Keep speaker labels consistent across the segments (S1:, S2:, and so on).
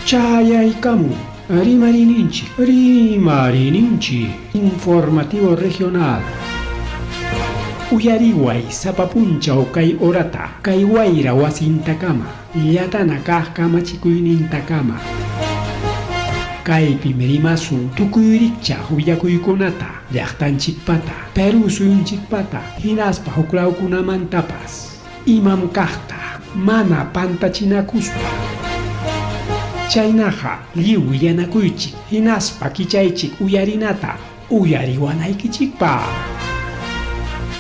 S1: Chayaykamu, Rimarininchi, informativo regional. Uyariway sapapunchaw kay orata, kay wayra wasintakama, yatana kaq kamachikuynintakama. Kaypi merimasun tukuyricha willakuykunata, llaqtanchikpata, Peru suyunchikpata, hinaspa huklawkunamantapas, imam kaqta, mana pantachinakuspa. Chaynaqa lliw yanakuychik, hinaspa kichaychik uyarinata, uyariwanaykichikpa.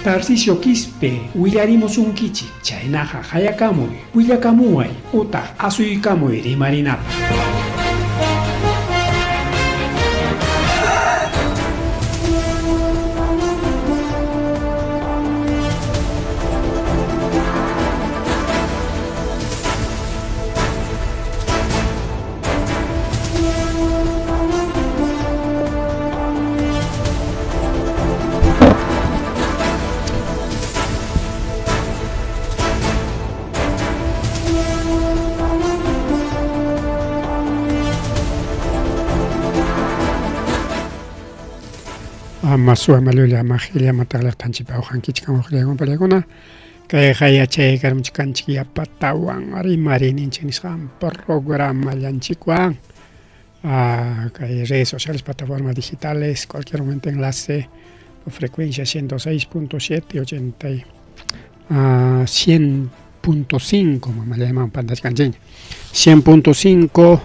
S1: Tarcisio Quispe, willarimusunkichik, chaynaqa hayakamuy, willakamuway, utaq asuykamuy rimarinata. Masua malulia mahilia mataglar tanchipa ujankichika ujilia palegona kay hayachay karumchikanchik yapatawan rimarinninchik nisqan programa llanchikwan kay redes sociales, plataformas digitales, cualquier momento enlace por frecuencia 106.7 80 100.5 me llaman pandas cancheña 100.5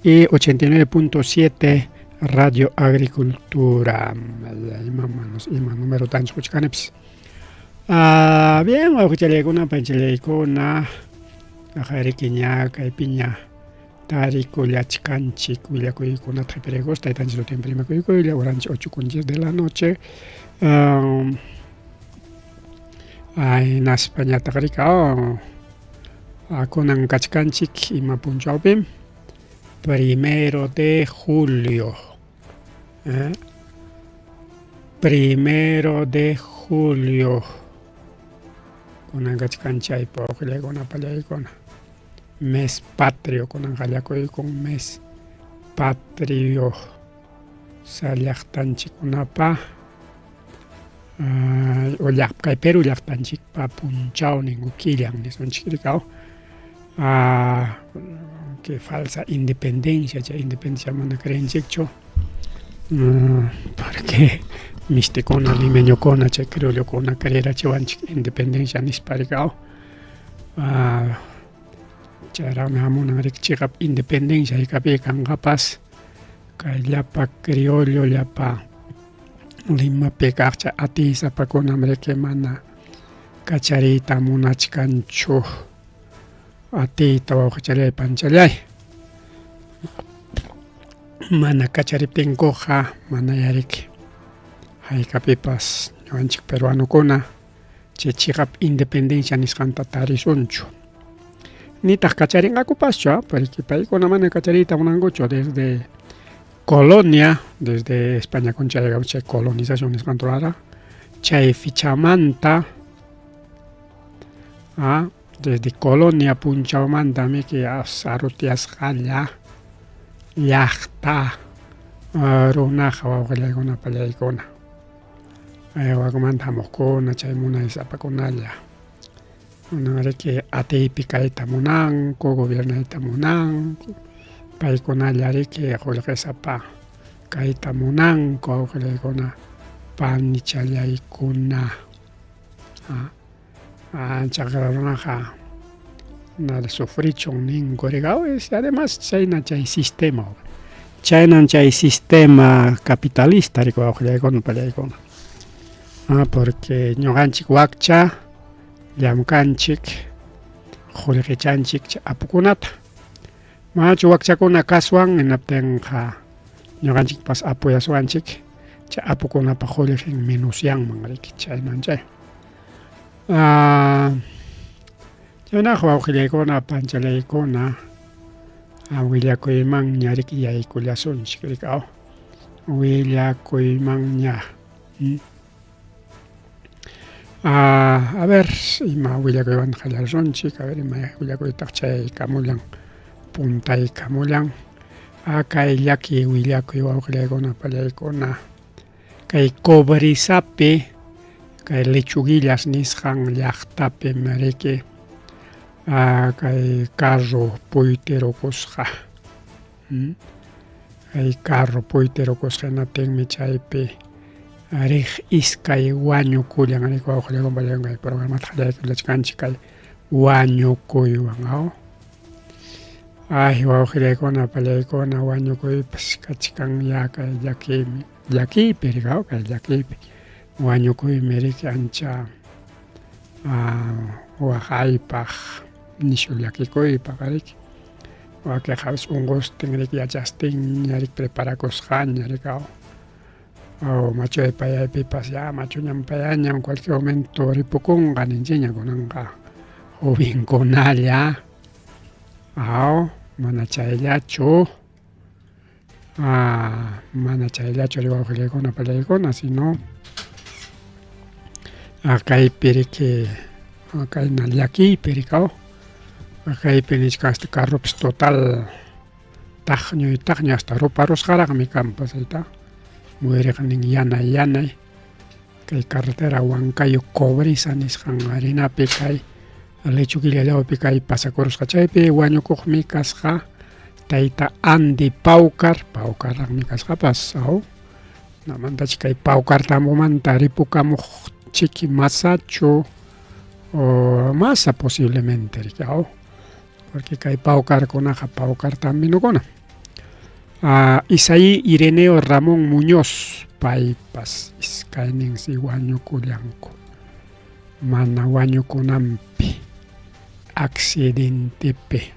S1: y 89.7 Radio Agricultura, ima número tan escuchaneps. Bien, ojalá panchaleikona, ajariquiña, caipiña, tarico, yachcanchic, villacuicona, treperegos, taitanchilo temprima cuico, y orange 8:10 de la noche. En España, Tagrica, con cachcanchic y mapunchaupim, 1 de julio. 1 de julio con angachcanchay pokle con apalaicona mes patrio con angalacoy con mes patrio salyaqtanchik kunapa o llaqkay Perú llaqtanchik pa punchaw ningu killan nisonchik rikao que falsa independencia, ya independencia mana creenchikcho porque misticona limeño cona che criollo cona carrera chewanchik independencia nisparigao chara me amuna rikchigap independencia y kapi kangapas kay llapa criollo llapa lima pekaqcha atisa pakuna mreke mana kacharita munachkanchu atita wawqachalay panchalay mana kachariptinkuqa mana yariki haykapipas ñuqanchik peruanukuna chay chikap independencia nisqanta tarisunchu nitaq kacharinqakupaschu porque paykuna mana kachariyta munankuchu desde colonia desde España kunchay chay colonización nisqanturara chay fichamanta desde colonia punchaumanta miki sarutiasqalla llaqta runaqa wawqillaykuna pallaykuna wakumanta hamuqkuna chay munay sapakunalla munanriki atiypi kayta munanku gobernayta munanku paykunalla riki qullqisapa kayta munanku wawqillaykuna panichalyaykuna chakra runaqa nada sufrichon ninku rigao además chayna chay sistema capitalista rico wawqillaykuna pallaykuna porque ñuqanchik wakcha llamkanchik qullqichanchik chay apukunata machu wakchakuna kaswan hinaptinqa ñuqanchikpas apuyaswanchik chay apukunapa qullqin minusyanman riki chayman chay chaynaqa wawqillaykuna panchalaykuna willakuymanña riki yaykullasunchik rikao willakuymanña a ver ima willakuywan qallarunchik a ver ima willakuytaq chaykamullan puntaykamulan kay llaki willakuy wawqiykuna pallaykuna kay Cobrisapi kay Lechuguillas nisqan llaqtapi mariki kay carro puytirukusqa kay carro puytirukusqanatinmi chaypi riq iskay wañukullan riq wawqiykuna pallaykuna kay programata qallaykullachkanchik kay wañukuywan wawqiykuna pallaykuna wañukuypas kachkan kay llakiypi riq kay llakiypi wañukuymi riq ancha waqaypaq nishu llakikuypaq riq wakiqpas unqustin riq yachastinña riq preparakusqaña riq machuay payaypipas machuñam payaña en cualquier momento ripukunqa ninchikña kunanqa jovenkunalla mana chayllachu mana chayllachu riq wawqiykuna pallaykuna sino kaypi riq kayna llakiypi riq kaypi nishka hasta carropis total taqñuy hasta ruparusqaraqmi kan pasayta muyuriqnin yanay kay carretera Huancayo Cobriza nisqan harinapi kay Lechuguillallapi kay pasakurusqa chaypi wañukuqmi kasqa tayta Andy Pawkarraqmi kasqapas mantachi kay Pawkartamumanta ripukamuq chiki masachu masa posiblemente riq porque kay Pawkarkunaqa Pawkartaminukuna Isaí Ireneo Ramón Muñoz paypas iskayninsi wañukullanku mana wañukunanpi accidentepi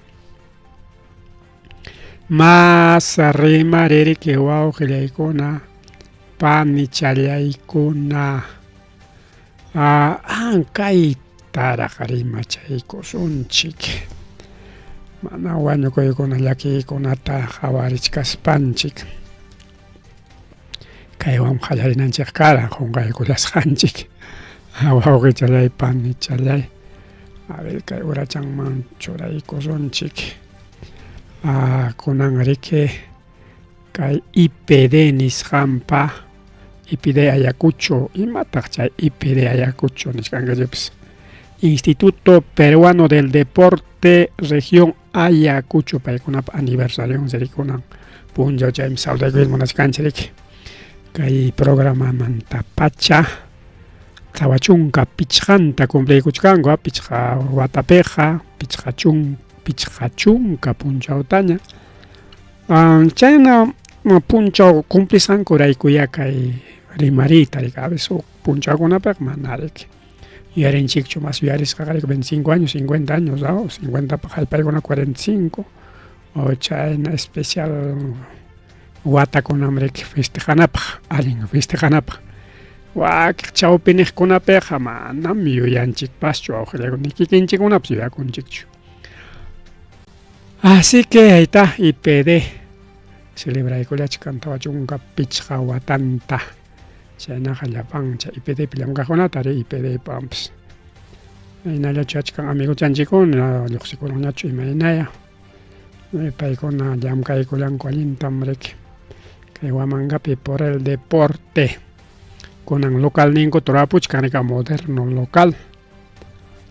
S1: masa rimaririq wawqillaykuna panichallaykuna kaytaraq rimachaykusunchik mana wañukuykuna llakiykunata qhawarichkaspanchik kaywan qallarinanchik kara qunqaykullasqanchik wawqichallay panichallay kay urachanman churaykusunchik kunan riqi kay IPD nisqanpa IPD Ayacucho imataq chay IPD Ayacucho nisqankallapis Instituto Peruano del Deporte Región Ayacucho paykunapa aniversario riqkunan punllaw chaymi saudaykuy munachkanchik kay programamanta pacha tawa chunka pichqanta cumplikuchkanku pichqa watapiqa pichqa chunka punchawtaña chayna punchaw cumplisqankuraykuya kay rimariyta riq a veces punchawkunapiqa mana riq yuyarinchikchu mas yuyarisqaqa riq 25 años 50 años 50 hallpaykuna 45 chayna especial watakunam riq festejanapaq allin festejanapaq wakiq chawpi niqkunapiqa manam yuyanchikpaschu wawqillaykuna kikinchikkunapas yuyakunchikchu así que ahíta IPD celebraykullachik tawa chunka pichqa watanta chaynaqa llapan chay IPDpi llamkaqkunata riq IPDpapas haynallachu achkan amiguchanchikkuna lluqsikurunñachu imaynaya paykuna llamkaykullanku allintam riq kay Huamankapi por el deporte kunan local ninku turapuchkan riq moderno local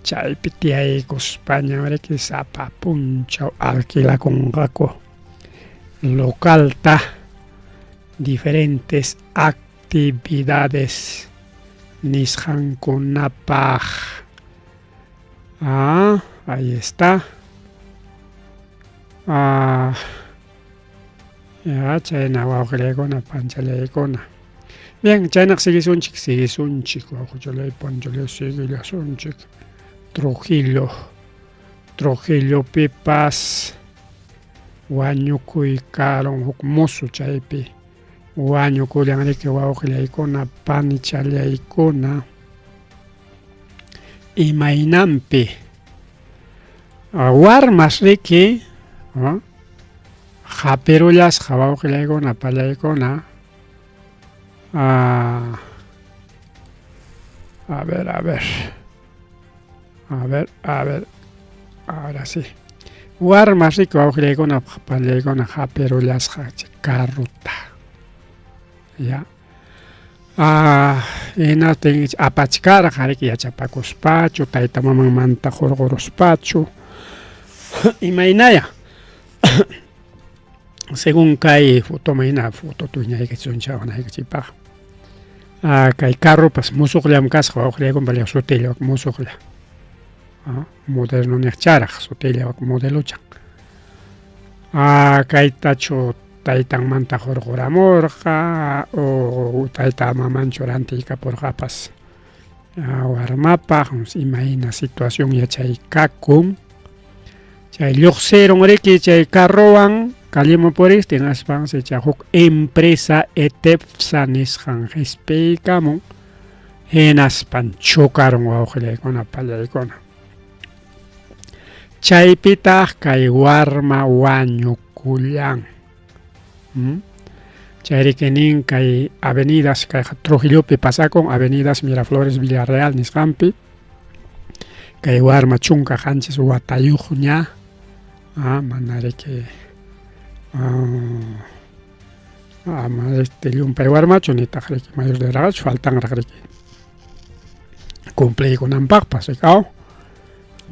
S1: chaypi tiyaykuspaña riq sapa punchaw alquilakunqaku localta diferentes actividades nisqankunapaq ahí está chayna wawqillaykuna panchallaykuna bien chaynaq siguisunchik wawqichalay panchalay seguillasunchik Trujillopipas wañukuykarun huk musu chaypi wañukullan riq wawqillaykuna panichallaykuna imaynanpi warmas riqi hapirullasqa wawqillaykuna pallaykuna a ver, ahora sí. Warmas rico awqriykuna pallaykuna hapirullasqa carruta. Ya. Hinatin apachkarqa riki yachapakuspachu, tayta mamanmanta hurquruspachu, imaynaya. Según kay fotomayna foto tuñayqa chunchawanaykichipaq. Kay carrupas musuqllam kasqa wawqriykuna pallayqa sutilla musuqlla. Moderno niqcharaq sutilla modeluchan. Kaytachu taytanmanta hurquramurqa o tayta mamanchu rantiykapurqapas warmapaq imayna situación yachaykakun. Chay lluqsirun riki chay carruwan Callimapuristi aspan chay huk empresa ETEPSA nisqan hisp'iykamun hinaspan chukarun wawqillaykuna pallaykuna. Chaypitaq kay warma wañukullan. Chayrikinin kay avenidas kay Trujillopi pasakun avenidas Miraflores Villarreal nisqanpi kay warma chunka qanchis watayuqña manariki llumpay warmachu nitaq riki mayor de edad faltanraq riki cumpliykunanpaqpas rikaw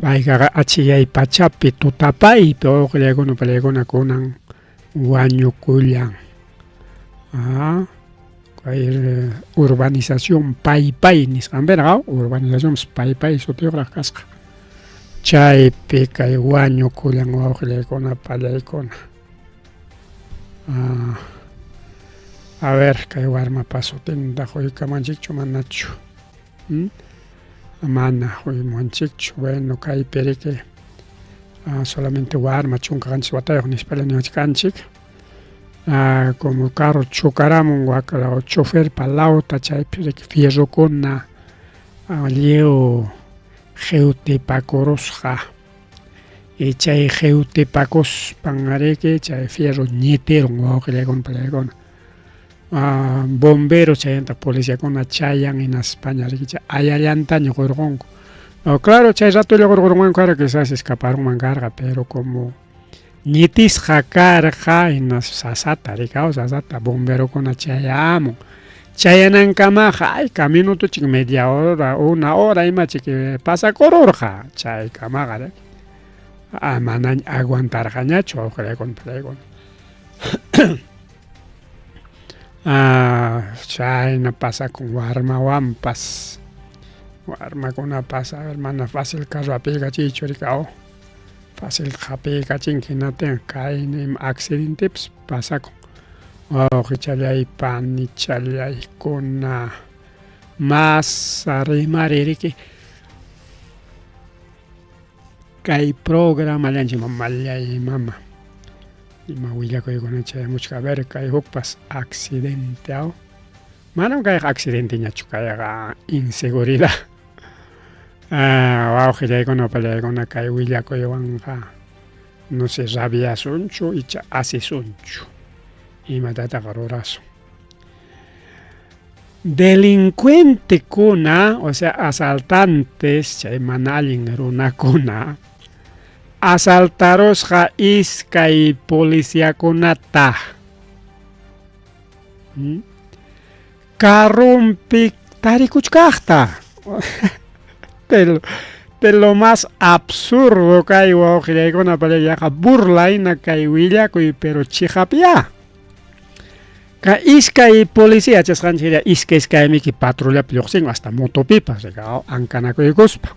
S1: payqa achiyay pachapi tutapaypi wawqillaykuna pallaykuna kunan wañukullan. Kay urbanización paypay nisqanpirqa urbanización paypay sutiyuqraq kasqa. Chaypi kay wañukullan wawqillaykuna pallaykuna. A ver, kay warmapas sutinta quykamanchikchu manachu. Mana quymanchikchu. Bueno, kay piriki solamente warma chunka qanchis watayuq nispalla niwachkanchik. Como carro chukaramun wakla chofer palauta chaypi fierrukuna lliw qhewtipakurusqa. Y chay qhewtipakuspan riki chay fierro ñitirun wawqillaykuna pallaykuna. Bomberos chayanta policiakuna chayan hinaspaña riki chay ayallantaña hurqunku. Claro, chay ratulla hurqurunmanku karqa quizás escaparunman karqa, pero como ñitisqa karqa hinas sasata rikaw sasata bomberokuna chayamun. Chayanankamaqqa caminutuchik media hora, una hora imachik pasakururqa chaykamaqa riki. Mana aguantarqañachu wawqillaykuna pallaykuna. Chayna pasakun warmawanpas. Warmakuna pasa mana fácil carruapiykachiychu rikaw. Fácil qhapiykachinki hinatin kaynin accidentepis pasakun. Wawqichallaypani challaykuna mas rimari riki kay programa llanchik mallay mama ima willakuykuna chayamuchka. A ver kay hukpas accidente manam kayqa accidente ñachu kayqa inseguridad. Wawqillaykuna pallaykuna kay willakuywanqa no sé rabiasunchu icha asisunchu imatataq rurasun. Delincuentekuna, o sea asaltantes chay mana allin runakuna asaltarusqa iskay policiakunata. Carrumpi tarikuchkaqta. De lo más absurdo kay wawqillaykuna pallayqa burlayna kay willakuy pero chihapya. Ka iskay policía chasqanchiklla iskaymiki patrullapi lluqsin hasta motopipas ankanakuykuspa.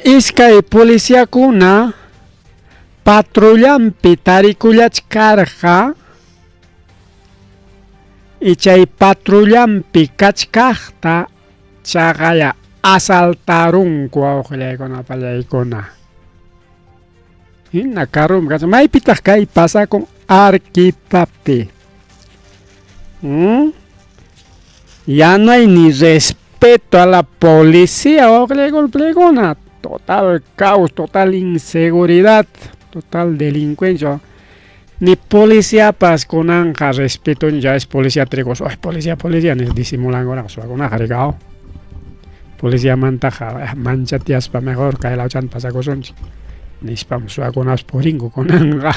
S1: Iskay policiakuna patrullampi tarikullachkarqa y chay patrullampi kachkaqta chaqaya asaltarunku wawqillaykuna pallaykuna. Hina carrum maypitaq kay pasakun Arquipapi. Ya no hay ni respeto a la policía, wawqillaykuna. Total caos, total inseguridad, total delincuencia. Ni policía pas kunanja respeto ya es policía trigos. Ay, policía, ni disimulan ahora su alguna jarigao. policía mantaja manchatiaspa mejor kay lauchan pasakusonchik nispam suakunas puringu kunanga.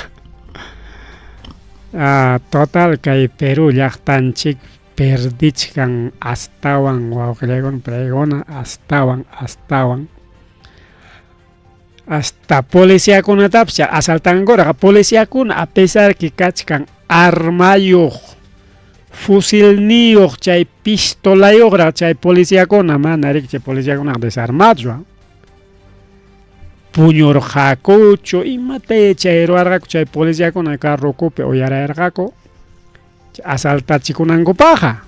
S1: Total kay Perú llaqtanchik perdichkan astawan wawqiykuna paykuna astawan hasta policíakunatapish asaltankuna policíakuna a pesar que kachkan armayuq fusilniyuq chay pistolayuqraq chay policíakuna manari chay policíakuna desarmados puñurqakuchu imata chay ruwarqaku chay policíakuna carrukupi uyarayarqaku asaltachikunankupaqa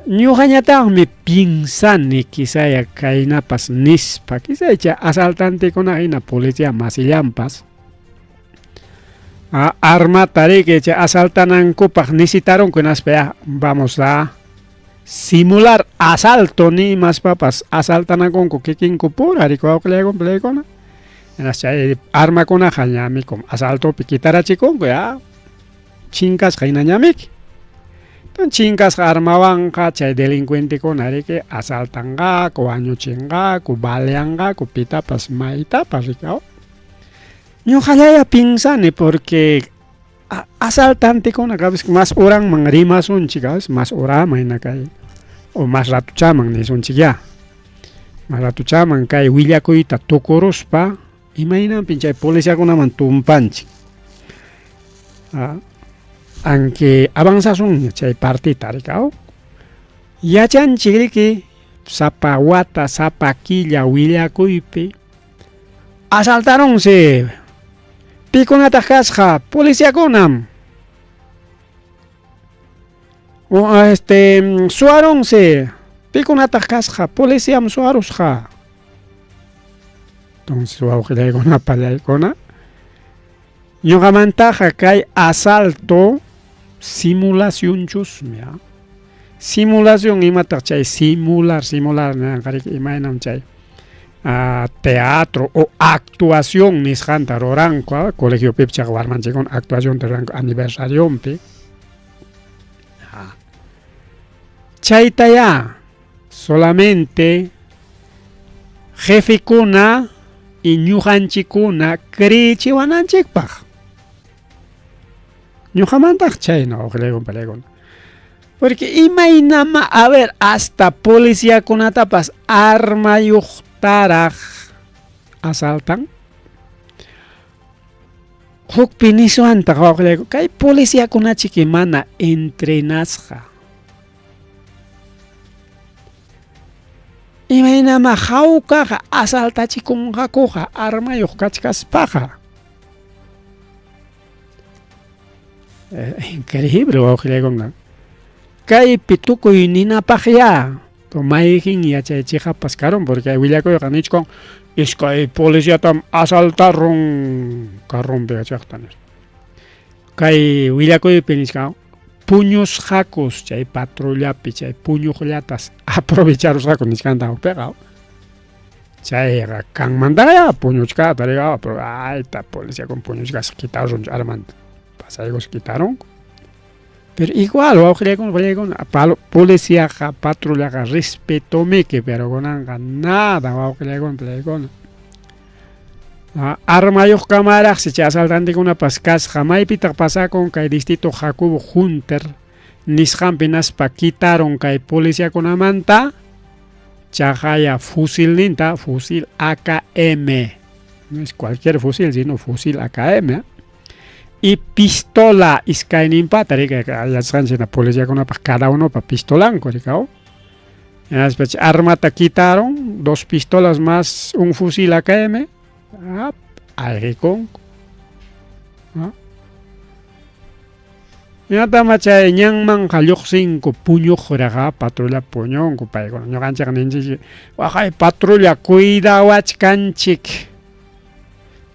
S1: ñuqañataqmi pinsani quizaya kaynapas nispa quizaya chay asaltantikuna hina policía masillanpas armata riki chay asaltanankupaq necesitaronku naspa vamos a simular asalto ni más papas asaltanakunku kikinku pura riku wawqiykuna chay armakunaqa ñami como asaltopi kitarachikunku chinkasqa hinañamiki chinkasqa armawanqa chay delincuentekuna riki asaltanqaku wañuchinqaku baleanqaku pitapas maytapas rikaw ñuqallaya pinsani porque asaltantekuna kabis mas uranman rimasunchik mas urama hina kay o mas ratuchaman nisunchik mas ratuchaman kay willakuyta tukuruspa imaynanpi chay policíakunaman tumpanchik aunque avanzasun chay partita rikaw yachanchik riki sapa wata sapa killa willakuypi asaltaronsi pikunata kasqa policíakunam suwaronsi pikunata kasqa policíam suwarusqa entonces wawqiykuna pallaykuna ñuqamantaqa kay asalto simulación chusmi simulación imataq chay simular nanqariki imaynam chay teatro o actuación nisqanta ruranku colegiopipi chaq warmanchikuna actuación ruranku aniversarionpi chaytaya solamente jefekuna y ñuqanchikuna creyichiwananchikpaq ñuqamantaq chayna wawqiykuna porque imaynama a ver hasta policíakunatapas armayuqtaraq asaltan hukpi niswantaq wawqiykuna kay policíakunachiki mana entrenasqa imaynama hawkaqa asaltachikunqakuqa armayuq kachkaspaqa increíble wawqiykuna kaypi tukuy ninapaqya mayjin yachaychikjapas karon porque willakuyqa nichkun iskay policíatam asaltaron carrunpi kachaqta kay willakuypi nishka puñusqakus chay patrullapi chay puñuqllatas aprovecharusqaku nishkanta hukpiqa chayqa kanmantaqa puñuchkata riqa pero ayta policíakuna puñuchkas quitaron armanta pasaykus quitaron pero igual wawqiykuna policíaqa patrullaqa respetomiki pero kunanqa nada wawqiykuna armayuq kamaraqsi chay asaltantikunapas kasqa maypitaq pasakun kay distrito Jacobo Hunter nisqanpi naspa quitaron kay policíakunamanta chaqaya fusilninta fusil AKM no es cualquier fusil sino fusil AKM y pistola iskayninpata yachqanchik policíakunapas cada uno pa pistolanku rikaw armata quitaron 2 pistolas más un fusil AKM ayrikun ñatama chay ñanmanqa lluqsinku puñuqraqa patrulla puñunku paykuna ñuqanchik ninchik waqay patrulla cuidawachkanchik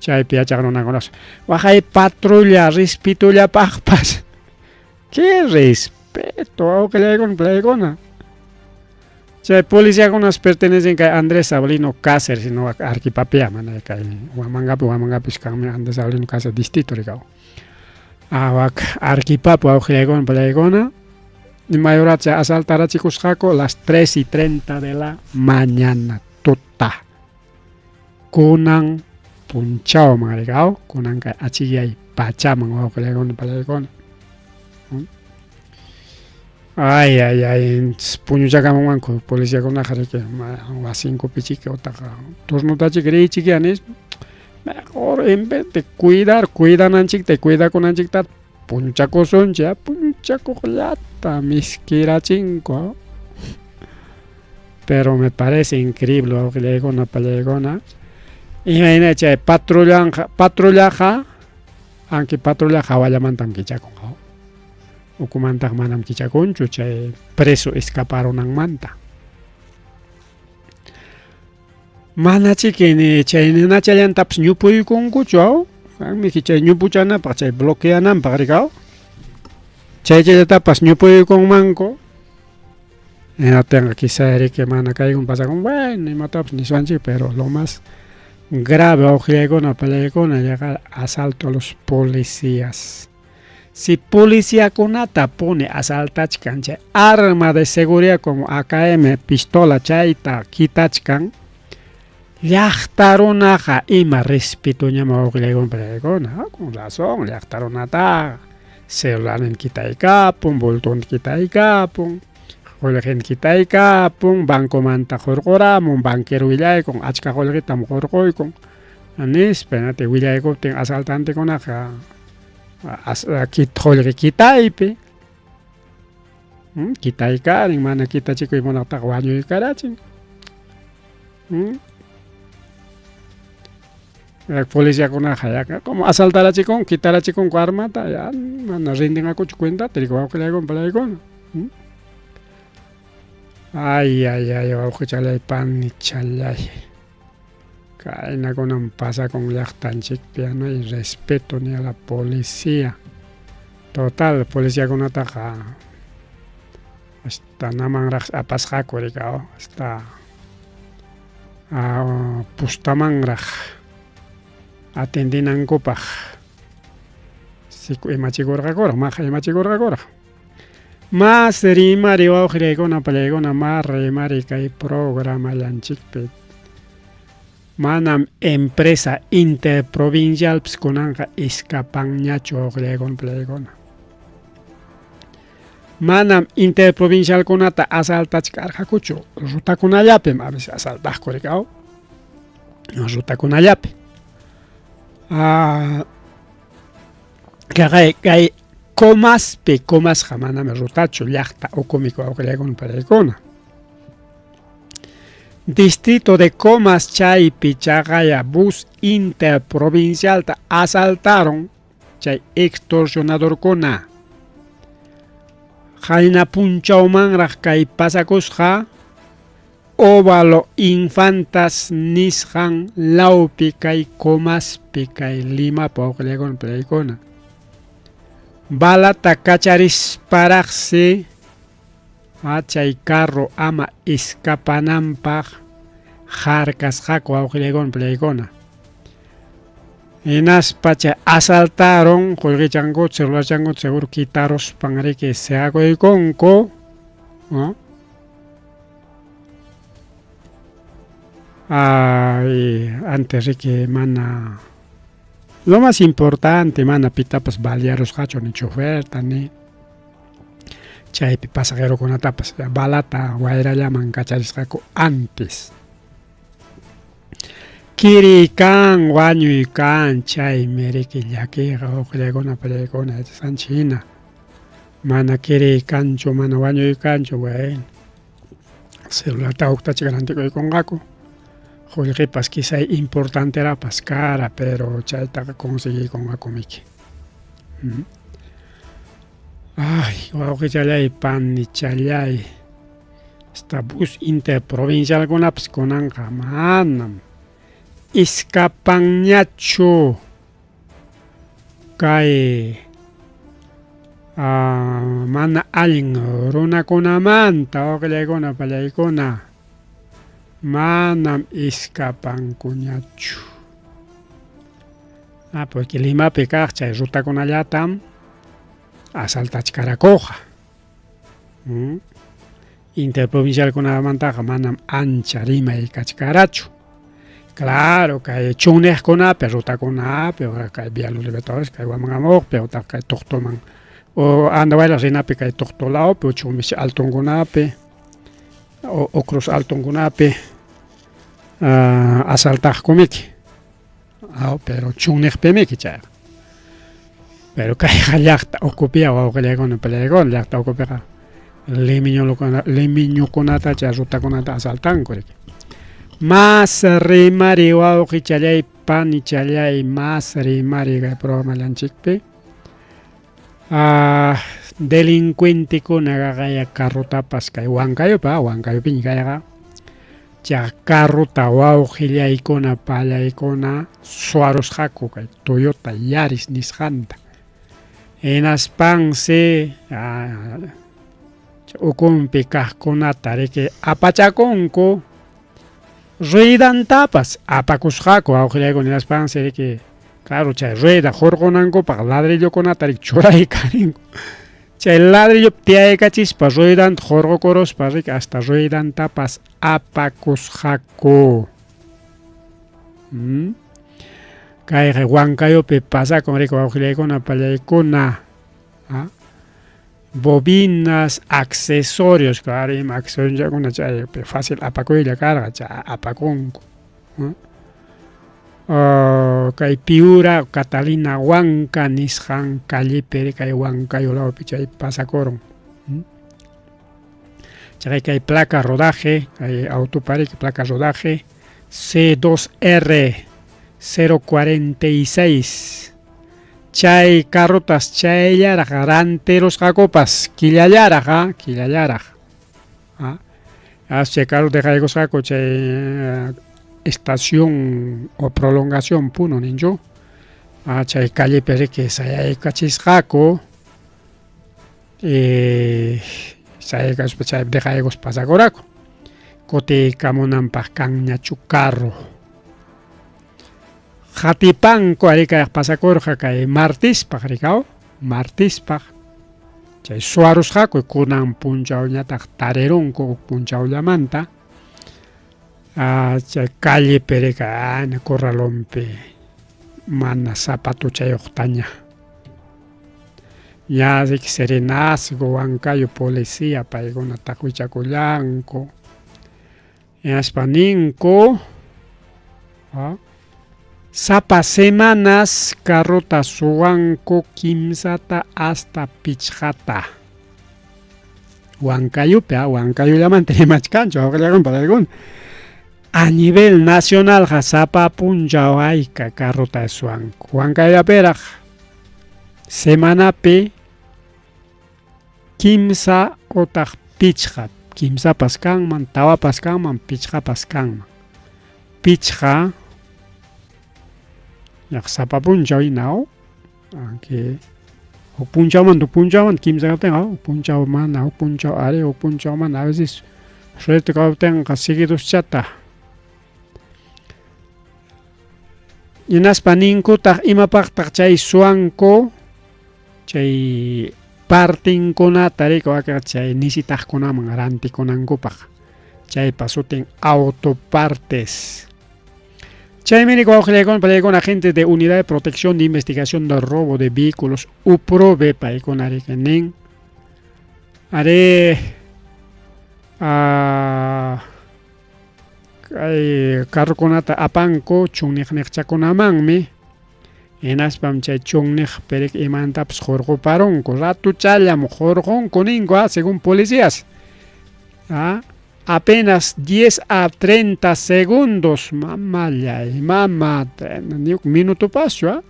S1: chaypi yachaq runakunas waqay patrulla respetullapaqpas qué respeto wawqiykuna chay policíakunas pertenecen kay Andrés Sablino Cáceres sino Arquipapiá mana kay Huamangapi kanmi Andrés Sablino Cáceres distrito rikaw awak Arquipapi wawqiykuna Mayoracha asaltar chicos jaco las 3:30 de la mañana. Tota. Kunan punchao maricao. Kunan ka achiyay pachaman o palegón. Ay, puño chakamanco, policía con la jarque, a 5 pichique o taja. Turno tachi cree chiquianes. Mejor en vez de cuidan anchik, te cuida con anchik tat. Punchaco son ya, punchaco lata, misquira chinco. Pero me parece increíble lo que le digo una palegona. Imagínate, patrullaja, aunque patrullaja vaya mantam kichako. Ukumantag manam kichakoncho, chay preso escaparon ang manta. Mana chiquini, chay nena chayan taps nyupuy kong kucho. Mi chay nyupuchana pa chay bloqueanan pa ricao. Chay tapas nyupuy kong manko. No tengo que saber que mana caiga un pasa con bueno, ni mataps ni suanchi, pero lo más grave o no pelegona llegar asalto a los policías. Si policía conata pone asaltachkan chay arma de seguridad como AKM, pistola chayta kitachkan, llaqtarunaqa ima respetuña mawqillaywan pelegona, con razón, llaqtarunata celularin kitaykapun, bultun kitaykapun, qulqin kitaykapun, bankomanta hurquramun, banquero willaykum, achka qulqitam hurquykum, nispenate willaykuptin asaltantikunaqa kitaypi kitaykarin mana kitachikuymunaqta wañuykarachin policíakunaqa como asaltarachikun kitarachikun armata ya mana rindengakuchu cuentate rikuwawqillaykun palaykuna ay wawqichalay pani chalay Kainakunan pasa con llaqtanchikpi no hay respeto ni a la policía. Total, policía con ataja hasta namangraj apasjaco ricao, hasta pustamangraj atendinan copaj. Siku imachigorgagora, maja imachigorgagora. Más rimari wawqirikuna pallaykuna más rimari kay programa llanchikpi. Manam empresa interprovincial pskunanqa escapanñachu wawqillaywan pallaykuna. Manam interprovincial kunata asaltachkarqakuchu rutakunallapim a veces asaltaqku rikao. Rutakunallapi. Kay comasqa manam rutachu llaqta ukumiko wawqillaywan pallaykuna. Distrito de Comas chaypi chaqaya bus interprovincial asaltaron chay extorsionadorkuna. Hayna punchawmanraq kay pasakusqa Óvalo Infantas nisqan lawpi kay Comaspi kay Limapa wawqillaywan pallaykuna. Balata kacharisparaqsi chay carro ama escapananpaq harkasqaku wawqillaywan pallaykuna. Hinaspa chay asaltaron qullqichanku celularchanku seguro quitarospan riki seaquykunku, ¿no? Antes riki mana lo más importante mana pitapas balearosqachu ni chofer ni chaypi pasajero kunatapas balata wayrallaman kacharisqaku antes. Kirikan wañuykan chaymi riki llakiqa wawqillaykuna pallaykuna sanchina. Mana kirikanchu mana wañuykanchu bueno. Celularta uqtachikarantikuykunqaku. Qullqipas quizá importanterapas cara pero chaytaqa conseguiykunqaku miki. Ay, wawqichalay pani chalay. Esta bus interprovincial kunapas kunanqa manam escapanñachu kay mana allin runakunamanta wawqillaykuna pallaykuna manam escapankuñachu. Porque Limapi kaq chay rutakunallatam asaltachkarakuqa. Interprovincialkunamantaqa manam ancha rimay kachkarachu. Claro, kay chunejkunapi, rutakunapi, kay Vía Los Libertadores, kay Huamanga-mukpi, utaq kay Tuqtuman, o Andahuaylas rinapi kay Tuqtulawpi, o Chumish altunkunapi, o Cruz altunkunapi, asaltaqkumiki. Pero chunejpimiki chay. Pero kay llaqta ukupia wawqillaykuna peleaykuna llaqta ukupiqa limiñukunata chay rutakunata asaltankuriki. Mas rimari wawqi challay pani challay mas rimari kay programallanchikpi delincuentikunaqa kay carrutapas kay Huancayupiña kayqa chay carruta wawqillaykuna pallaykuna suwarusqaku kay Toyota Yaris nisqanta hinaspansi ukunpi kaqkunata riki apachakunku ruedantapas apakusqaku wawqillaykuna hinaspansi riki claro chay rueda hurqunankupaq ladrillokunata riki churaykarinku chay ladrillo tiyaykachispa ruedanta hurqukuruspa riki hasta ruedantapas apakusqaku kay Huancayupi pasakun riki wawqillaykuna pallaykuna bobinas, accesorios, claro, accesorios chay fácil apakuylla karqa chay apakunku kay Piura Catalina Huanca nisqan callepi kay Huancayulawpi chay pasakurun chay kay placa rodaje kay autopari placa rodaje C2R 046 chay carrotas chayllaraq ranteros qakupas killallaraq chay carrota qaykusqaku chay estación o prolongación puno ninchu chay callepi riki sayaykachisqaku sayaykashpa chay dejaykus pasakuraku kutikamunanpaq kanñachu carro Jatipanku ari kay pasakurqa kay Martispaq Martispaq chay suwarusqaku kunan punchawñataq tarirunku punchawllamanta chay callepi rika corralonpi mana zapatuchayuqtaña ña riki serenazgo Huancayo policía paykunata wichakullanku hinaspa ninku sapa semanas carrota suwanku kimsata hasta pichqata Huancayupi Huancayullamanta rimachkanchu a nivel nacional sapa punchaw ayka carrota suwanku Huancayupiraq semanapi kimsa utaq pichqa kimsapas kanman tawapas kanman pichqapas kanman pichqa sapa punchaw hinaw huk punchawman kimsa kaptinqa huk punchaw mana huk punchaw ari huk punchaw mana a veces suerte kaptinqa seguiduschata hinaspa ninkutaq imapaqtaq chay suwanku chay partinkunata riki waka chay nisitaqkunaman rantikunankupaq chaypa sutin autopartes chaymi riki wawqillaykuna pallaykuna agentes de unidad de protección de investigación de robo de vehículos UPROVE paykuna riki nin ari kay carrukunata apanku chunniqniqchakunamanmi hinaspam chay chunniqpi riki imantapas hurquparunku ratuchallam hurqunku ninku según policías apenas 10 a 30 segundos mamallay ni un minuto pasó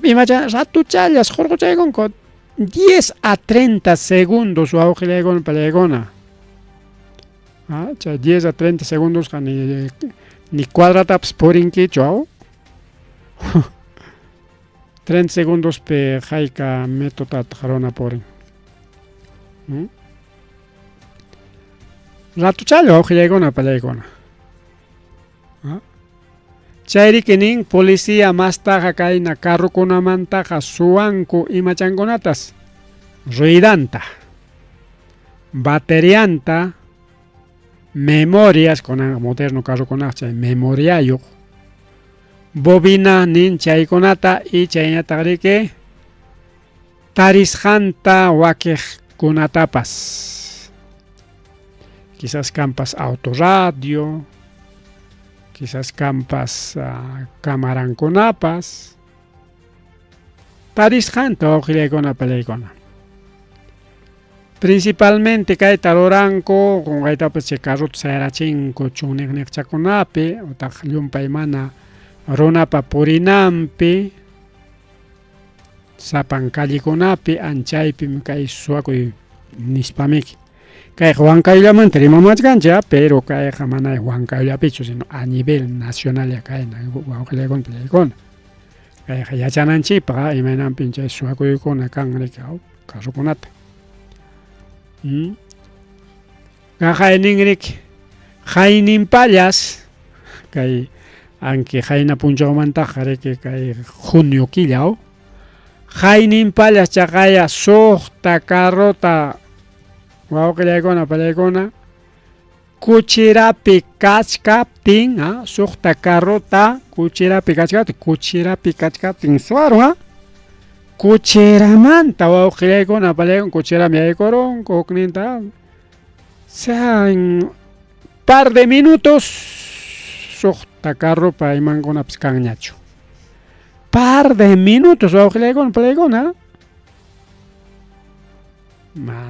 S1: imacha ratuchallas hurquchaykunku 10 a 30 segundos wawqillaykuna pallaykuna chay 10 a 30 segundos ni cuadratapas purinkichu 30 segundos pe hayka metotata haruna purin ratuchalla wawqillaykuna pallaykuna chayri nin policía mastaqa kayna carrukunamantaqa suwanku imachankunatas ruidanta, baterianta, memorias con moderno caso con memoriayo, bobina nin chaykunata y chaynataqriki tarisqanta wakiq kunatapas, quizás campas autoradio, quizás campas camarankunapas, tarisqanta wawqillaykuna palaykuna. Principalmente kay taruranku con kaytapas chay carruta sayrachinku chunniqniqchakunapi utaq llumpay mana runapa purinanpi sapan callikunapi anchaypi kay suwakuy nispamiki kay Huancayllamantam rimamachkanchik pero kay mana Huancayllapichu sino a nivel nacional kayna wawqillaykuna palaykuna kay yachananchikpaq imaynanpin chay suwakuykuna kan riki carrukunata. Hayninrik hayninpallas kay anki hayna punchawmantaqa riki kay junio killaw hayninpallas chaqaya suqta carrota wawqillaykuna palaykuna kuchirapi kachkaptin suqta carrota kuchirapi kachkaptin suwarun kuchiramanta wawqillaykuna palaykuna kuchirami yaykurunku hukninta sea en par de minutos suqta carrupa imankunapas kanñachu par de minutos wawqillaykuna palaykuna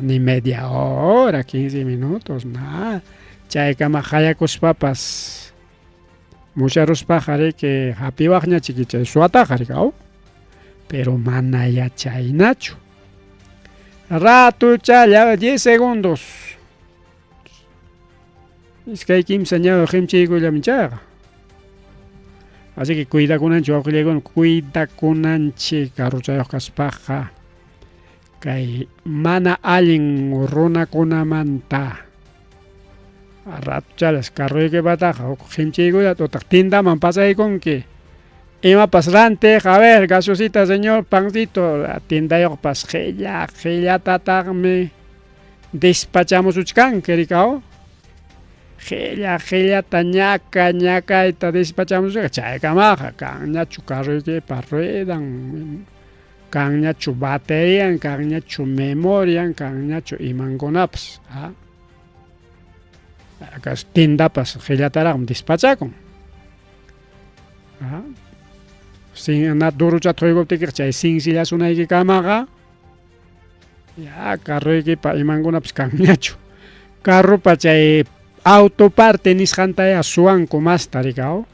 S1: ni media hora 15 minutos nada chaykama hayakuspapas musharuspaqa riki hapiwaqñachiki chay suwataqa riki pero mana yachaynachu rato challa 10 segundos iskay kimsa ñawi qimchiykullami chayqa así que cuidakunanchik wawqillaykuna cuidakunanchik carru chayuq kaspaqa kay mana allin runakunamanta rato chalas carruykipataqa qimchiykullata utaq tindaman pasaykunki imapas rantiq a ver gaseosita señor pancito tindayuqpas qhillatataqmi despachamusuchkanki rikaw qhillata ñakayta despachamusuchkanki chaykamaqa kanñachu carruykipa ruedan kanñachu baterian kanñachu memorian kanñachu imankunapas tindapas qhillataraqmi despachakun sin duruchata quykuptikiqa chay sinsillasunaykikamaka ya carruykipa imankunapas kanñachu carrupa chay autoparte nisqantaya suwanku masta rikaw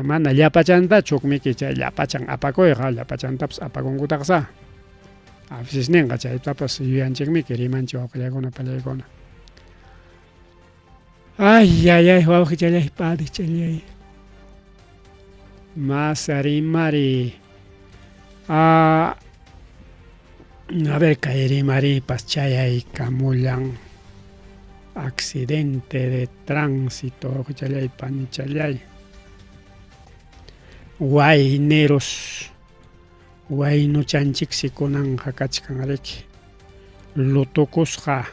S1: mana llapachantachu hukmiki chay llapachan apakuyqa llapachantapas apakunkutaqsa a veces ninqa chaytapas yuyanchikmiki rimanchik wawqillaykuna palaykuna ay wawqichalay padichalay Masarimari a ver kayrimari paschayaykamullan accidente de tránsito challay panichallay wayneros waynuchanchik sikunanqa kachkanriki lutukusqa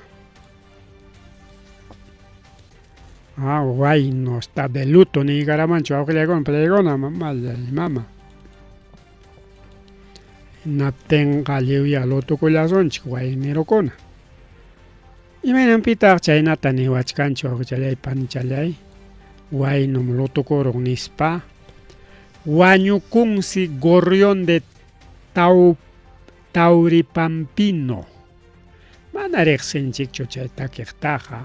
S1: wayno está de luto ni garamancho wawqillaykuna palaykuna mama naptinqa lliwya lutukullasunchik waynerukuna imaynanpitaq chaynata niwachkanchik wawqichalay panichallay waynum lutukurun nispa wañukunsi gorrión de Tauripampino mana riqsinchikchu chay takiqtaqa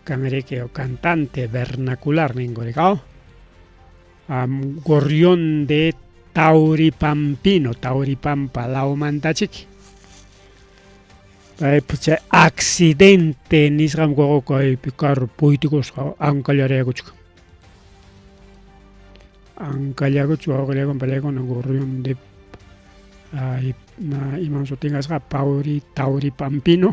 S1: kanriki cantante vernacular ninkurqa gorrión de Tauripampino Tauripampa laumantachiki chay accidente nisqanku kaypi carro puytikusqa ankallaryaykuchkan ankallakuchu wawqillaykuna palaykuna gorrión de iman sutinqasqa Tauripampino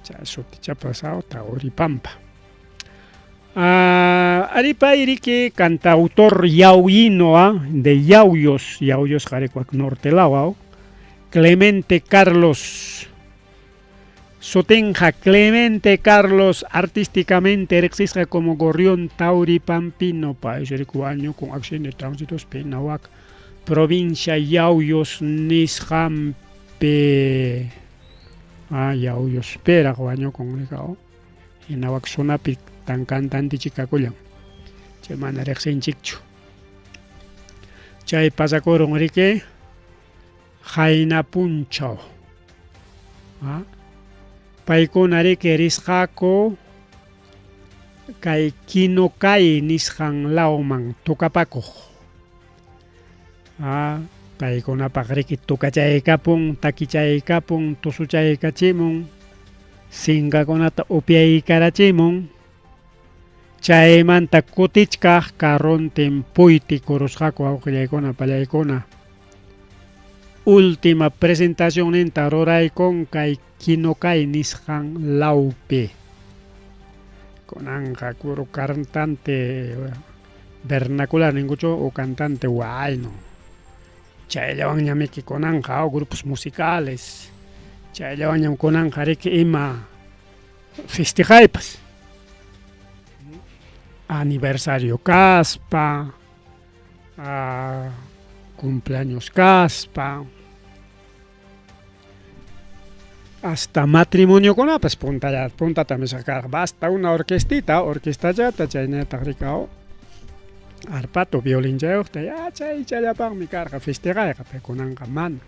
S1: chay suti chapasaq Tauripampa Aripairiki cantautor yauyino de yauyos jarecuac nortelao, Clemente Carlos. Sotenja Clemente Carlos artísticamente existe como Gorrión Tauri Pampino, país ricuaño con acción de tránsito Penahuac, provincia Yauyos Nisjampe. Yauyos espera guaño con el cao. Y Nahuac Sonapi tan cantante chicacuyan. Chemana rexen chicho. Chay pasa coron rique Jaina Punchao. Paikuna rique risjako kay kinokay nisjan lauman tukapako. Paikuna pagriki tukachaykapun, takichaykapun, tusuchaykachimun, singakunata upyaykarachimon. Chaymanta kutichkaq karuntin puyti kurusqaku awqillaykuna pallaykuna. Última presentación ninta ruraykun kay kinokay nisqan laupi. Kunanqa kuru cantante vernacular ningucho o cantante huayno. Chayllawan ñamiki kunanqa grupos musicales. Chayllawan ñam kunanqa riki ima festejaypas. Aniversario caspa, cumpleaños caspa, hasta matrimonio con pues punta también sacar basta una orquesta ya ta chayneta ricao arpato violín ya chay chayapang mi carga festeja pe kunanqa man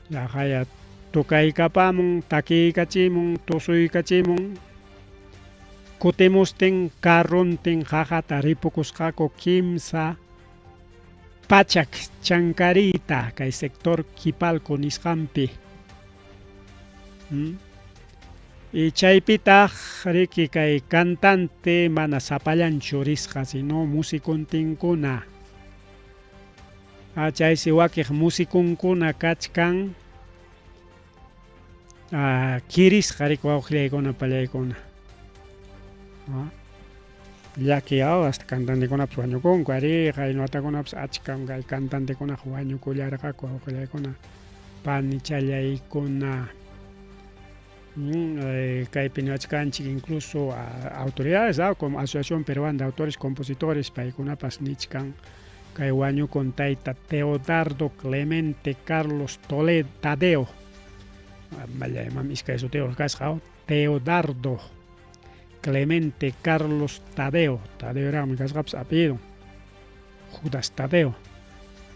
S1: ya haya tukaykapamun takiykachimun tusuykachimun kutemusten karuntin jajata ripukusqaku kimsa pachak chankarita kay sector Kipalco nisqanpi. Y chaypitaq riki kay cantante mana sapallanchu risqa sino musikuntinkuna. Chaysi wakiq musikunkuna kachkan kirisqa riku awqillaykuna pallaykuna. Yaki hasta cantantekunapas wañukunku ari qaynutakunapas achkan kay cantantekunaq wañukullarqaku awqillaykuna pani challaykuna kaypi niwachkanchik incluso autoridades como Asociación Peruana de Autores Compositores paykunapas nichkan kay wañukun tayta Teodardo Clemente Carlos Toledo Tadeo mallayman iskay sutiyuq kasqa Teodardo Clemente Carlos Tadeo era mi casgaps apellido Judas Tadeo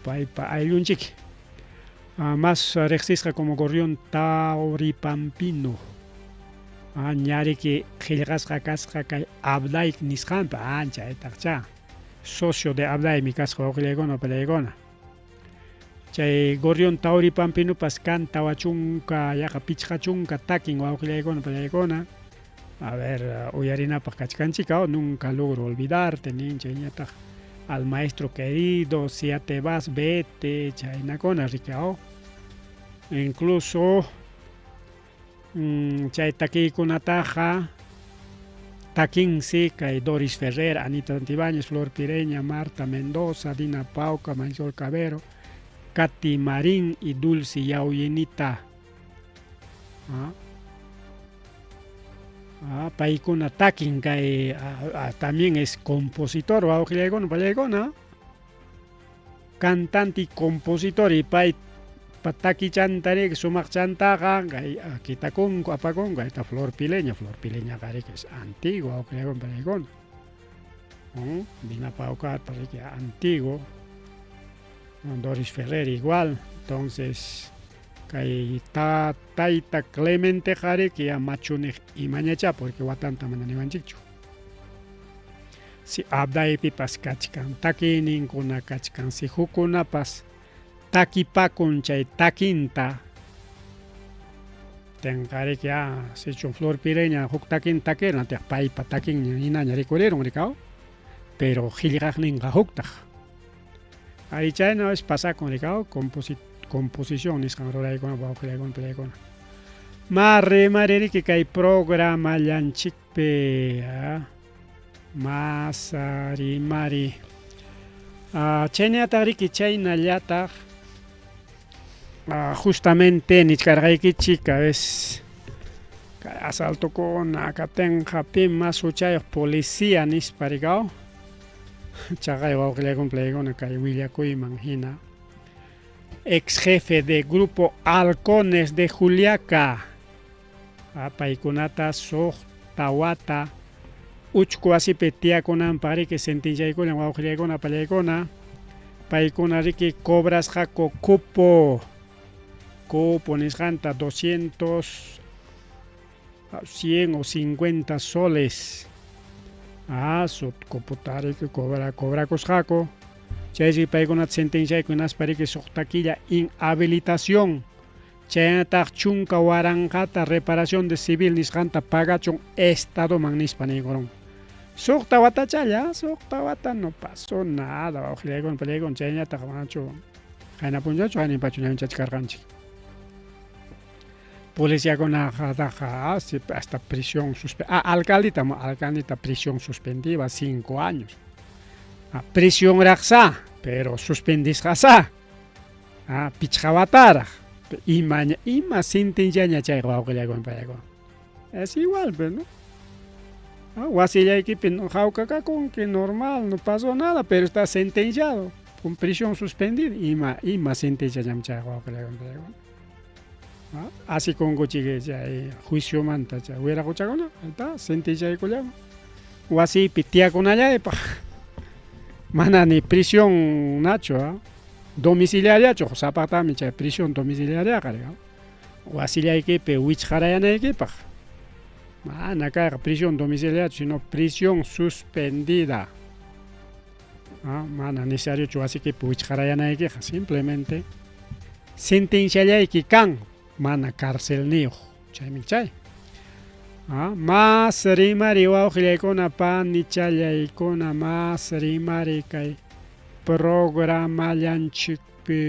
S1: paypa ayllunchik más rexisqa como Gorrión Tauri Pampino ñariki qillqasqa kasqa kay Abday nisqanpa chaytaqcha socio de Abday mi kasqa wawqillaykuna pallaykuna chay Gorrión Tauri Pampino pas canta wachunka yaqa pichqachunka takin wawqillaykuna pallaykuna. A ver, uyarinapaq kachkanchika nunca logro olvidarte ninchayñataq al maestro querido, si ya te vas vete chaynakuna rikao. Incluso chay takiykunataqa takinsi kay Doris Ferrer, Anita Santibáñez, Flor Pireña, Marta Mendoza, Dina Pauca, Marisol Cabero, Katy Marín y Dulce Yauyinita. Paykuna takin kay también es compositor wawqillaykuna pallaykuna cantante y compositor y pay takichantari sumaq chantaqa kay kitakunku apakunku esta Flor Pileña kari que es antigua wawqillaykuna pallaykuna Dina Pauca parece antiguo Doris Ferrer igual entonces kay tayta Clemente qari que machunej imañacha porque watanta mana niwanchikchu si Abdaypipas kachkan takininkuna kachkan si hukunapas takipakun chay takinta qari que sichun Flor Pireña huk takin takirna tiaq paypa takin hinaña rikurirun rikao pero qillqaqninqa huktaq ari chaynapas pasakun rikao composición nisqan ruraykuna wawqillaykuna pallaykuna Rimariki kay programa llanchikpi Rimari chayñataq riki chaynallataq justamente nichkarqaykichik a veces kay asaltukuna katinqa pima suchayuq policía nispa rigaw chaqay wawqillaykuna pallaykuna kay willakuyman hina ex jefe de grupo Halcones de Juliaca paykunata suq tawata uchku wasipi tiyakunanpaq riki sentenciaykuna wawqillaykuna pallaykuna paykuna riki cobrasqaku cupo nisqanta 200 100 o 50 soles sut cuputa riki cobrakusqaku chaysi paykunata sentenciaykunaspa riki suq taquilla inhabilitación chaynataq chunka waranqata reparación de civil nisqanta pagachun estadoman nispa niykurun suq tawatachalla suq tawata no pasó nada wawqillaykuna pallaykuna chayñataq manachu qayna punchachu haynapachu ñawinchachik karqanchik policiakunaqa hasta prisión alcaldita prisión suspendida 5 años prisión raqsa pero suspendisqasa pichqawataraq ima sentenciaña chay wawqillaykuna pallaykuna es igual pues, ¿no? Wasillaykipi jawkakakunki normal no pasó nada pero está sentenciado con prisión suspendida ima sentenciañam chay wawqillaykuna pallaykuna así kunkuchik chay juiciomanta chay wiraquchakuna está sentenciaykullawan wasipi tiyakunallaypaq mana ni prisión nacho domiciliariachu sapatami chay prisión domiciliaria karqa wasillaykipi wichqarayanaykipaq mana kayqa prisión domiciliaria sino prisión suspendida mana necesariochu wasiykipi wichqarayanaykiqa simplemente sentenciallayki kan mana cárcel niyuq chaymi chay mas rimari wawqillaykuna panichallaykuna mas rimari kay programa llanchikpi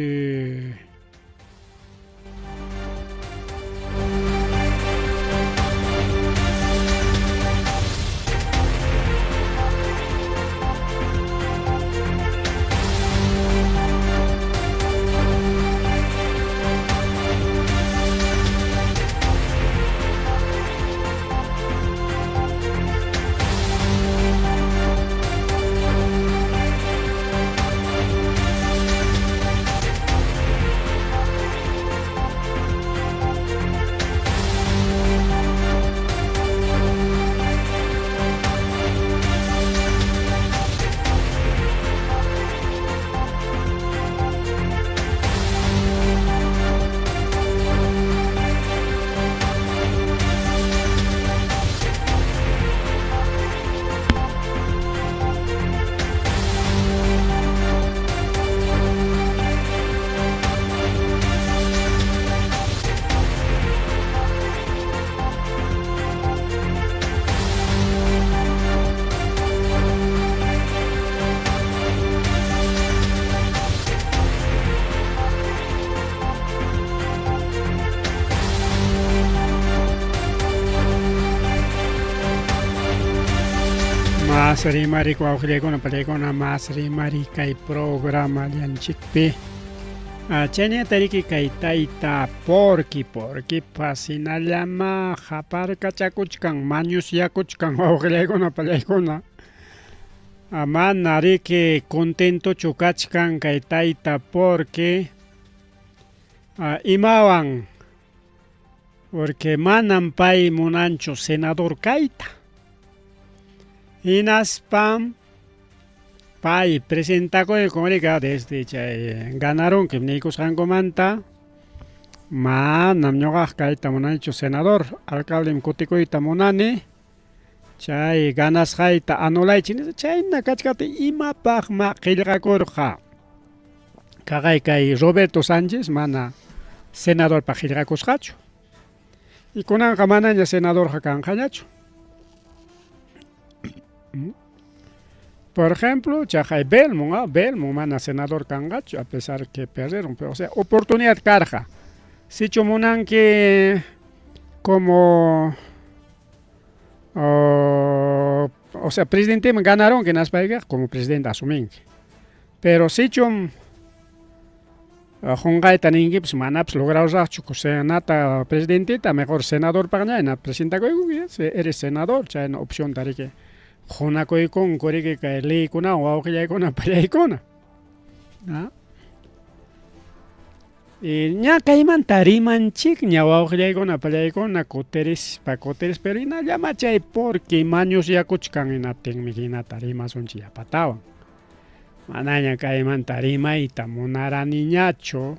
S1: mas rimari wawqillaykuna pallaykuna mas rimari kay programa llanchikpi chayñata riki kay tayta Porky pasinallama qaparkachakuchkan mañusyakuchkan wawqillaykuna pallaykuna mana riki contentochu kachkan kay tayta Porky imawan porque manan pay munanchu senador kayta hinaspam pay presentakuykuna desde chay ganaron que niykusqankumanta manam ñuqaqa kayta munanichu senador alcaldem kutikuyta munani chay ganasqayta anulaychik chayna kachkata imapaqma qillqakurqa kaqay kay Roberto Sánchez mana senadorpa qillqakusqachu y kunanqa manaña senadorqa kanqañachu. Por ejemplo, Chajay Belmont, mana senador kangacho, a pesar que perdieron, pero o sea, oportunidad carja. Si chomunan que como o sea, presidente me ganaron que nas países como presidente asuming. Pero si chum Hongai taningi pues manaps logrado zachu senata presidente ta mejor senador para na presidenta ko eres senador cha en opción tarike jona ko con corre que ley kuna o que ya kuna para ikona. Y ña kaiman tariman chik ña wa que ya kuna para ikona coteres pa coteres pero ina llama chay porque maños ya kuchkan ina tengmigina tarima son chia patawan. Mananya kaiman tarima y tamonara niñacho.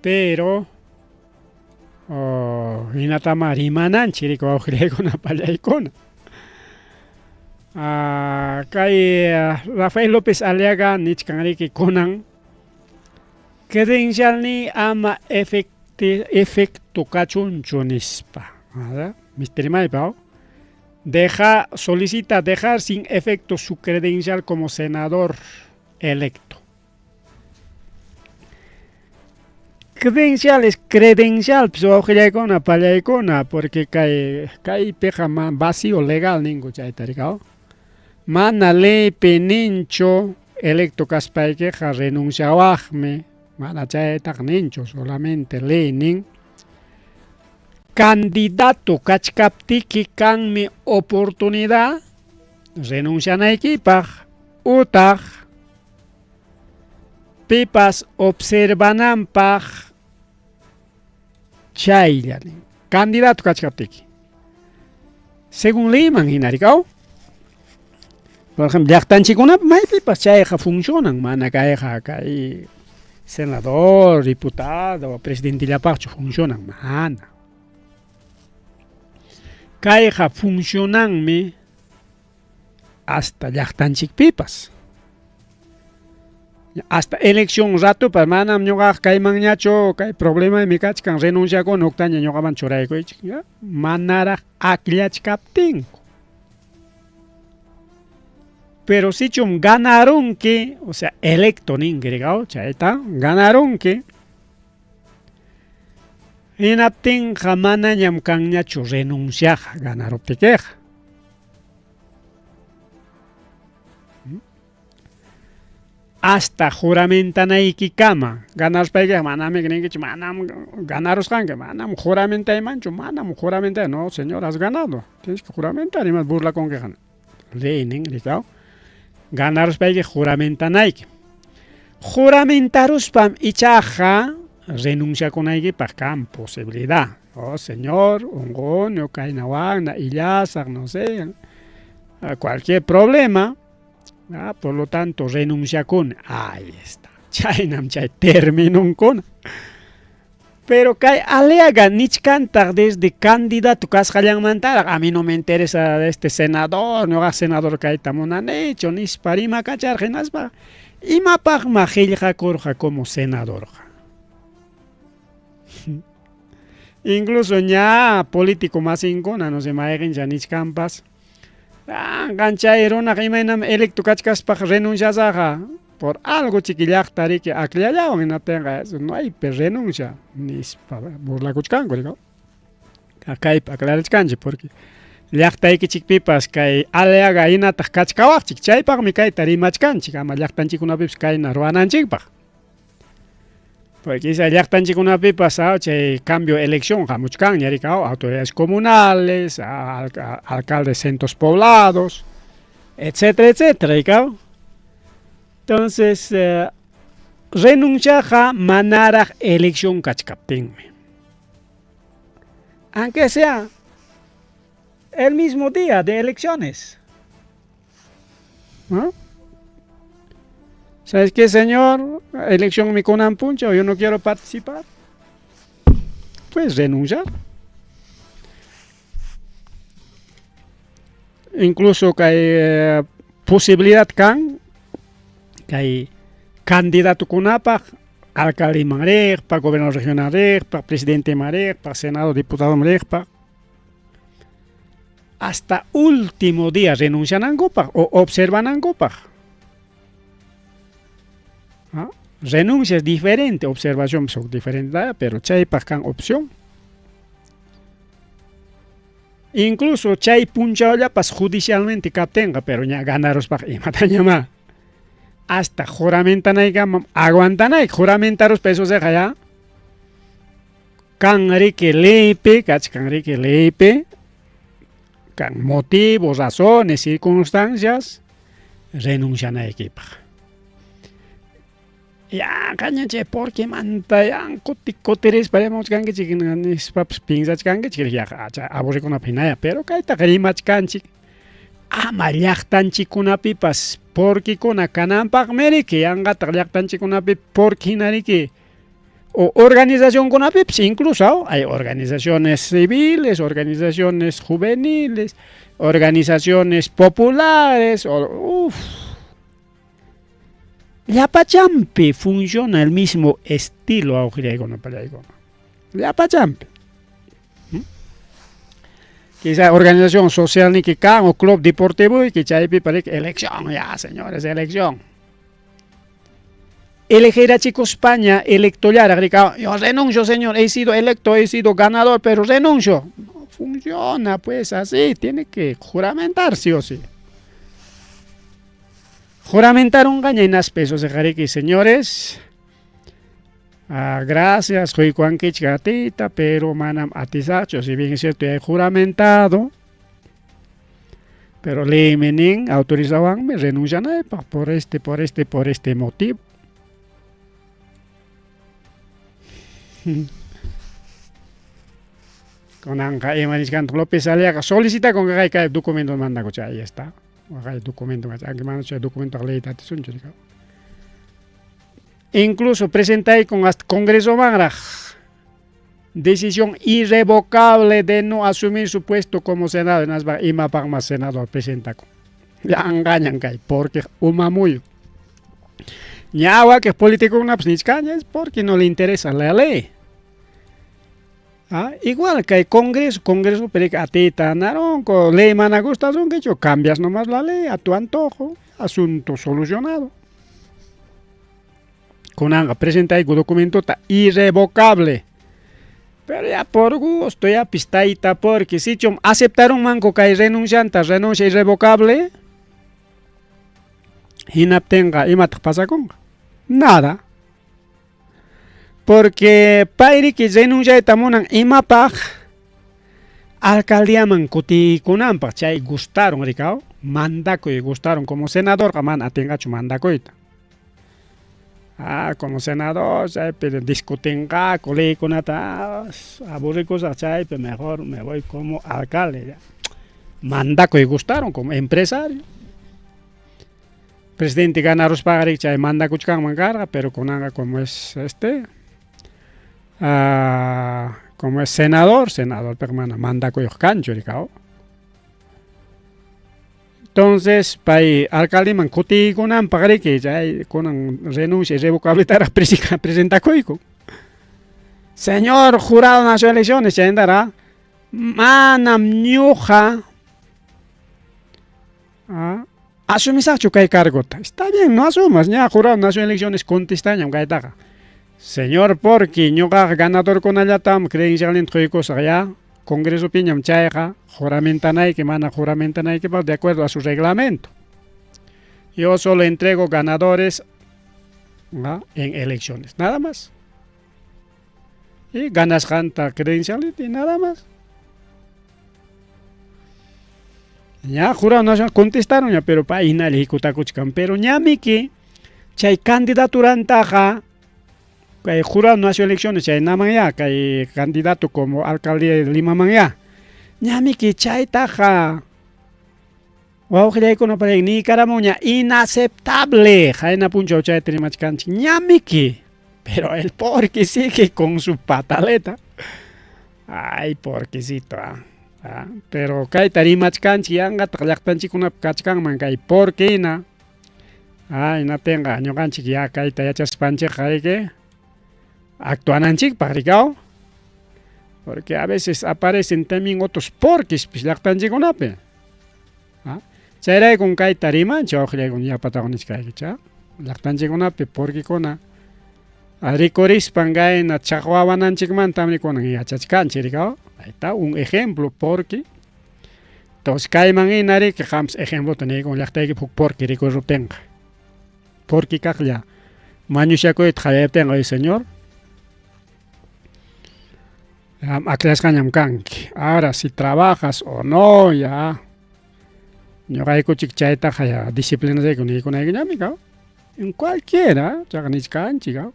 S1: Pero inatama rimanan chiriko ojrego palla icona. Kay Rafael López Aliaga nichkanriki konan credencial ni ama efecto cachuncho nispa. Misterima pao. Solicita dejar sin efecto su credencial como senador electo. Credencial, pues ojalá con una palla icona, porque cae peja vacío legal ningo chaitaricao. Mana ley penincho electo caspay queja renunciawajme, mana chaitak nincho solamente ley nin. Candidato kachkaptiki kanmi oportunidad renuncian a equipaj utaq pipas observanampaj chayllani candidato kachkaptiki según leyman hinarikao por ejemplo llaqtanchikuna maypipas chayqa funcionan mana kayqa kay senador diputado presidentillapaqchu funcionan mana Kayqa funcionanmi hasta llaqtanchikpipas. Hasta elección rato para manam ñuqa kaymanñachu kay problema mi kachkan renunciakuna uktaña ñuqaman churaykunchik manaraq akllachkaptinku. Pero si chum ganarunki, o sea, electo ningrigao, chayta, ganarunki. Hinaptin jamana ñamkanñachu renunciaja ganaruptikeja. Hasta juramentanayki kama ganaruspaykiqa manami ninkichu manam ganarusqanki manam juramentaymanchu manam juramentay no señor has ganado tienes que juramentar imas burlakunkiqa ley ningrikao ganaruspayki juramentanayki juramentaruspam ichaqa renunciakunaykipaq kan posibilidad. Oh, señor, ungonio, kainawana, illasaq, no sé, cualquier problema, por lo tanto, renunciakuna. Ahí está. Chaynam chay terminunkuna. Pero kay Aliaga nichkantaq desde candidato kasqallanmantaraq a mí no me interesa este senador, no haga senador kayta munanichu, nispa rima kacharqa hinaspa. Imapaqma qillqakurqa como senador. Incluso ya político más incona no se maegen ya nichkampas ganchairona imaynam electo kachkaspaq renunciasaqa por algo chiquillaqtariki akllallawan hinatinqa no hay renuncia nispa burlakuchkanku rico kaypa aclarachkanchik porque llaqtaykichikpipas kay Aliaga hinataq kachkawaqchik chaypaqmi kayta rimachkanchik ama llaqtanchikkunapipas kayna ruwananchikpaq. Porque esa llaqtanchikkunapipas chay cambio elección hamuchkan ñarikao autoridades comunales, alcaldes centros poblados, etcétera, etcétera, ¿ricao? Entonces, renunciaja manaraq elección kachkaptinmi. Aunque sea el mismo día de elecciones. ¿No? ¿Sabes qué, señor? Elección mi conan puncho, yo no quiero participar. Pues renunciar. Incluso que hay posibilidad que hay candidato kunapaq, alcalde marek, para gobernador regional para presidente marek, para senado, diputado marek, hasta último día renuncian a o observan a Renuncia es diferente, observación es diferente, pero chay pascan opción. Incluso chay punchao ya pas judicialmente captenga, pero ya ganaros para imataña más. Hasta juramentanay aguantanay, juramentaros pesos de ya. Canri que leipe, canri que leipe, con motivos, razones, circunstancias, renuncian a equipo. Ya, cañache, porque manta, ya, coteres, paremos canque, chicken, paps, pinzas canque, ya, aburre con la pinaya, pero caita, grimach canchi. Amayaktan chikunapi pas, porque con a canampak merike, anga tagliaktan chikunapi, porque nariki. O organización con APIPS, incluso hay organizaciones civiles, organizaciones juveniles, organizaciones populares. Yapachampi funciona el mismo estilo a Yapachampi. Quizá organización social ni que can o club deportivo y que chaypi para elección, ya señores, elección. Elegir a Chico España, electoral, yo renuncio, señor, he sido electo, he sido ganador, pero renuncio. No funciona, pues así, tiene que juramentar, sí o sí. Juramentar un gañenas pesos, que señores, gracias, soy Juanquich Gatita, pero manam atisacho, si bien es cierto, he juramentado, pero le menin autorizaban, me renuncian por este motivo. Con Anja Emaniscanto López Aliaga solicita con que hay documentos manda cocha, ahí está. Hay documento, que manda documento a ley incluso presentáis con hasta Congreso Magra decisión irrevocable de no asumir su puesto como senador, y más senador presenta con. Ya engañan que porque muy Ñawa que es político una psnichcaña es porque no le interesa la ley. Igual que hay Congreso pero a ti tanaron con ley managustas que yo cambias nomás la ley a tu antojo, asunto solucionado. Con anga presenta el documento está irrevocable. Pero ya por gusto, ya pistaita, porque si yo aceptar un manco que hay renuncia irrevocable, y no tenga, y mata pasa con nada. Porque pairi que renuncia y tamonan imapaj, alcaldía man kuti kunampa, chay gustaron ricao, mandaco y gustaron como senador, man atenga chu mandacoita. Como senador, chay, pero discuten cole con atas, aburre cosas, chay, pero mejor me voy como alcalde. Ya. Mandaco y gustaron como empresario. Presidente ganaros pagari, chay, manda kuchkan mangarga, pero con anga como es como es senador permana, manda coyo cancho, ricao. Entonces, para alcalde man cuti con un pagare que ya con renuncia irrevocable para presentar coico. Señor jurado nacional elecciones, ya andará manam ñuja asumir sacho que hay cargo. Está bien, no asumas, ya jurado nacional elecciones contestan ya un señor porque ñuga ganador con allatam credencial en troicos allá. Congreso piñam chaiga, juramentanay que mana juramentanay que va de acuerdo a su reglamento. Yo solo entrego ganadores en elecciones, nada más. Y ganas janta credenciales y nada más. Ya jurado nacional contestaron ya, pero pa ina ejecuta kuchkan, pero ñami que chay candidatura antaja que jurado nacional elecciones chay naman ya que candidato como alcalde de Lima man ya ñami que chay taja wawjay kono para ni caramoña inaceptable jaina puncho chay trimachkanchi ñami que pero el porque sigue con su pataleta ay porquecito pero kay tarimachkanchi anga taqllaqtanchi kuna kachkan man kay porque na na tenga ñoqanchik ya kay tayachaspanchik que actúan chic paricao porque a veces aparecen también otros porquis pues lactan chiconape chayray con kay tariman chawjlay con ya patagonis kay cha lactan chiconape porque cona Ricorispan gaina chaqwawananchikmanta amnikunan yachachkanchik rikao. Ahí está un ejemplo porque entonces kayman inari que jams ejemplo teniko llaqtayki huk porque rikuruptinqa. Porque kaqlla mañushakuyta qayaptinqa oye señor. Aclarasqañam kanki. Ahora si trabajas o no ya ñuqaykuchik chaytaqa ya disciplinasayku nikunaykuñami kaw. En cualquiera chaqnichkanchik kaw.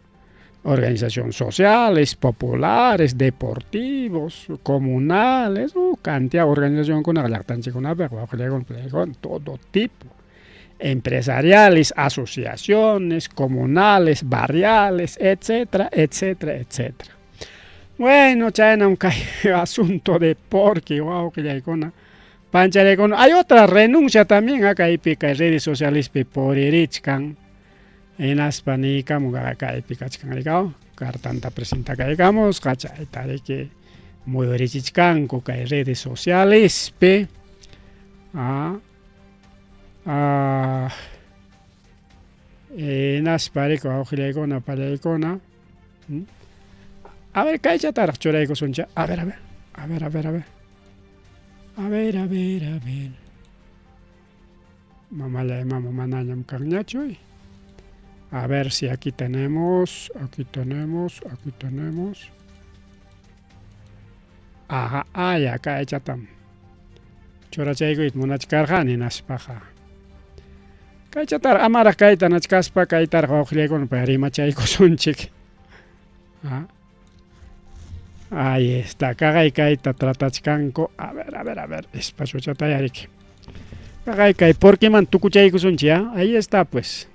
S1: Organizaciones sociales, populares, deportivos, comunales, cantidad de organizaciones con todo tipo. Empresariales, asociaciones, comunales, barriales, etcétera, etcétera, etcétera. Bueno, chayna un asunto de porque, wow, que ya con pancha de con. Hay otra renuncia también acá y pica redes sociales por erichkan. En Aspanica, Mugaraca y Picachcangricao, Cartanta presenta que digamos, Cachaita de que muy orichicán, coca y redes sociales, en Asparico, Ojilagona, Palaicona. A ver, Cachatar, Choraico Soncha, a ver. Mamá la mamá manayam carñacho. A ver si aquí tenemos. Ajá, ya acá echatam. Chorachaygo y monachkarjani naspaja. Kaichatar amara kaita nachkaspa kaitar hojlegon perima chayko sunchik. Ahí está, kagay kaita tratachkanko. A ver, espacio chatayarik. Kagay kai, ¿por qué man tukuchayko sunchia? Ahí está pues.